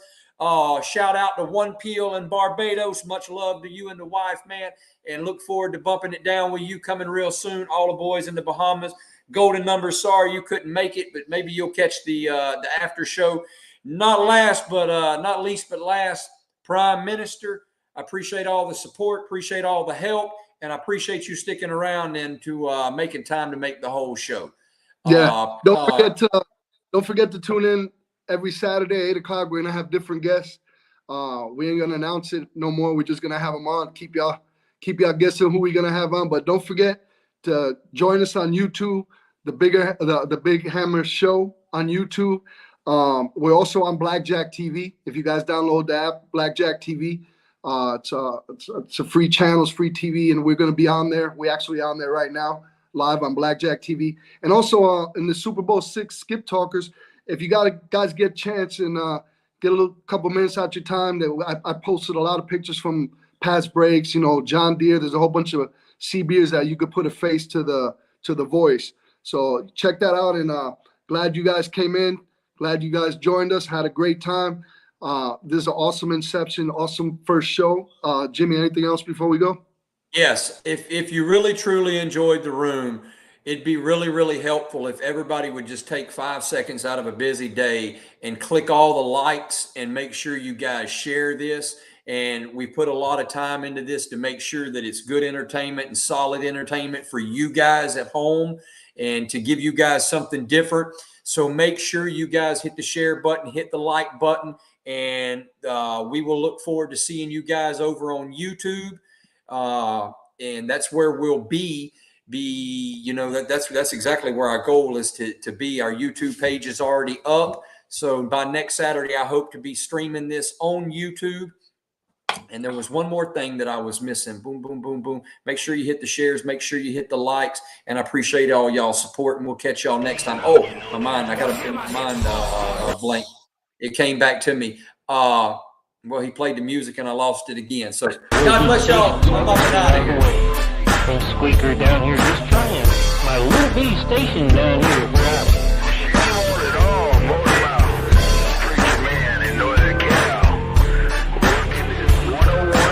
Speaker 2: Shout out to One Peel in Barbados. Much love to you and the wife, man. And look forward to bumping it down with you coming real soon. All the boys in the Bahamas. Golden Number, sorry you couldn't make it, but maybe you'll catch the after show. Not least but last, Prime Minister. I appreciate all the support, appreciate all the help, and I appreciate you sticking around and to making time to make the whole show.
Speaker 1: Yeah. Don't forget to tune in every Saturday, 8 o'clock. We're gonna have different guests. We ain't gonna announce it no more. We're just gonna have them on. Keep y'all guessing who we're gonna have on. But don't forget to join us on YouTube, the Big Hammer Show on YouTube. We're also on Blackjack TV. If you guys download the app, Blackjack TV, it's a free channel, it's free TV, and we're gonna be on there. We're actually on there right now, live on Blackjack TV, and also in the Super Bowl VI Skip Talkers. If you guys get a chance and get a couple minutes out your time, that I posted a lot of pictures from past breaks. You know, John Deere. There's a whole bunch of CBers that you could put a face to the voice. So check that out. And glad you guys came in. Glad you guys joined us. Had a great time. This is an awesome inception. Awesome first show. Jimmy, anything else before we go?
Speaker 2: Yes. If you really truly enjoyed the room, it'd be really, really helpful if everybody would just take 5 seconds out of a busy day and click all the likes and make sure you guys share this. And we put a lot of time into this to make sure that it's good entertainment and solid entertainment for you guys at home and to give you guys something different. So make sure you guys hit the share button, hit the like button, and we will look forward to seeing you guys over on YouTube. And that's where we'll be, you know, that's exactly where our goal is to be. Our YouTube page is already up. So by next Saturday, I hope to be streaming this on YouTube. And there was one more thing that I was missing. Boom, boom, boom, boom. Make sure you hit the shares. Make sure you hit the likes. And I appreciate all y'all support. And we'll catch y'all next time. Oh, I got a mind blank. It came back to me. Well, he played the music and I lost it again. So God bless y'all. I'm out of here.
Speaker 4: Squeaker down here just trying my little bitty station down here where I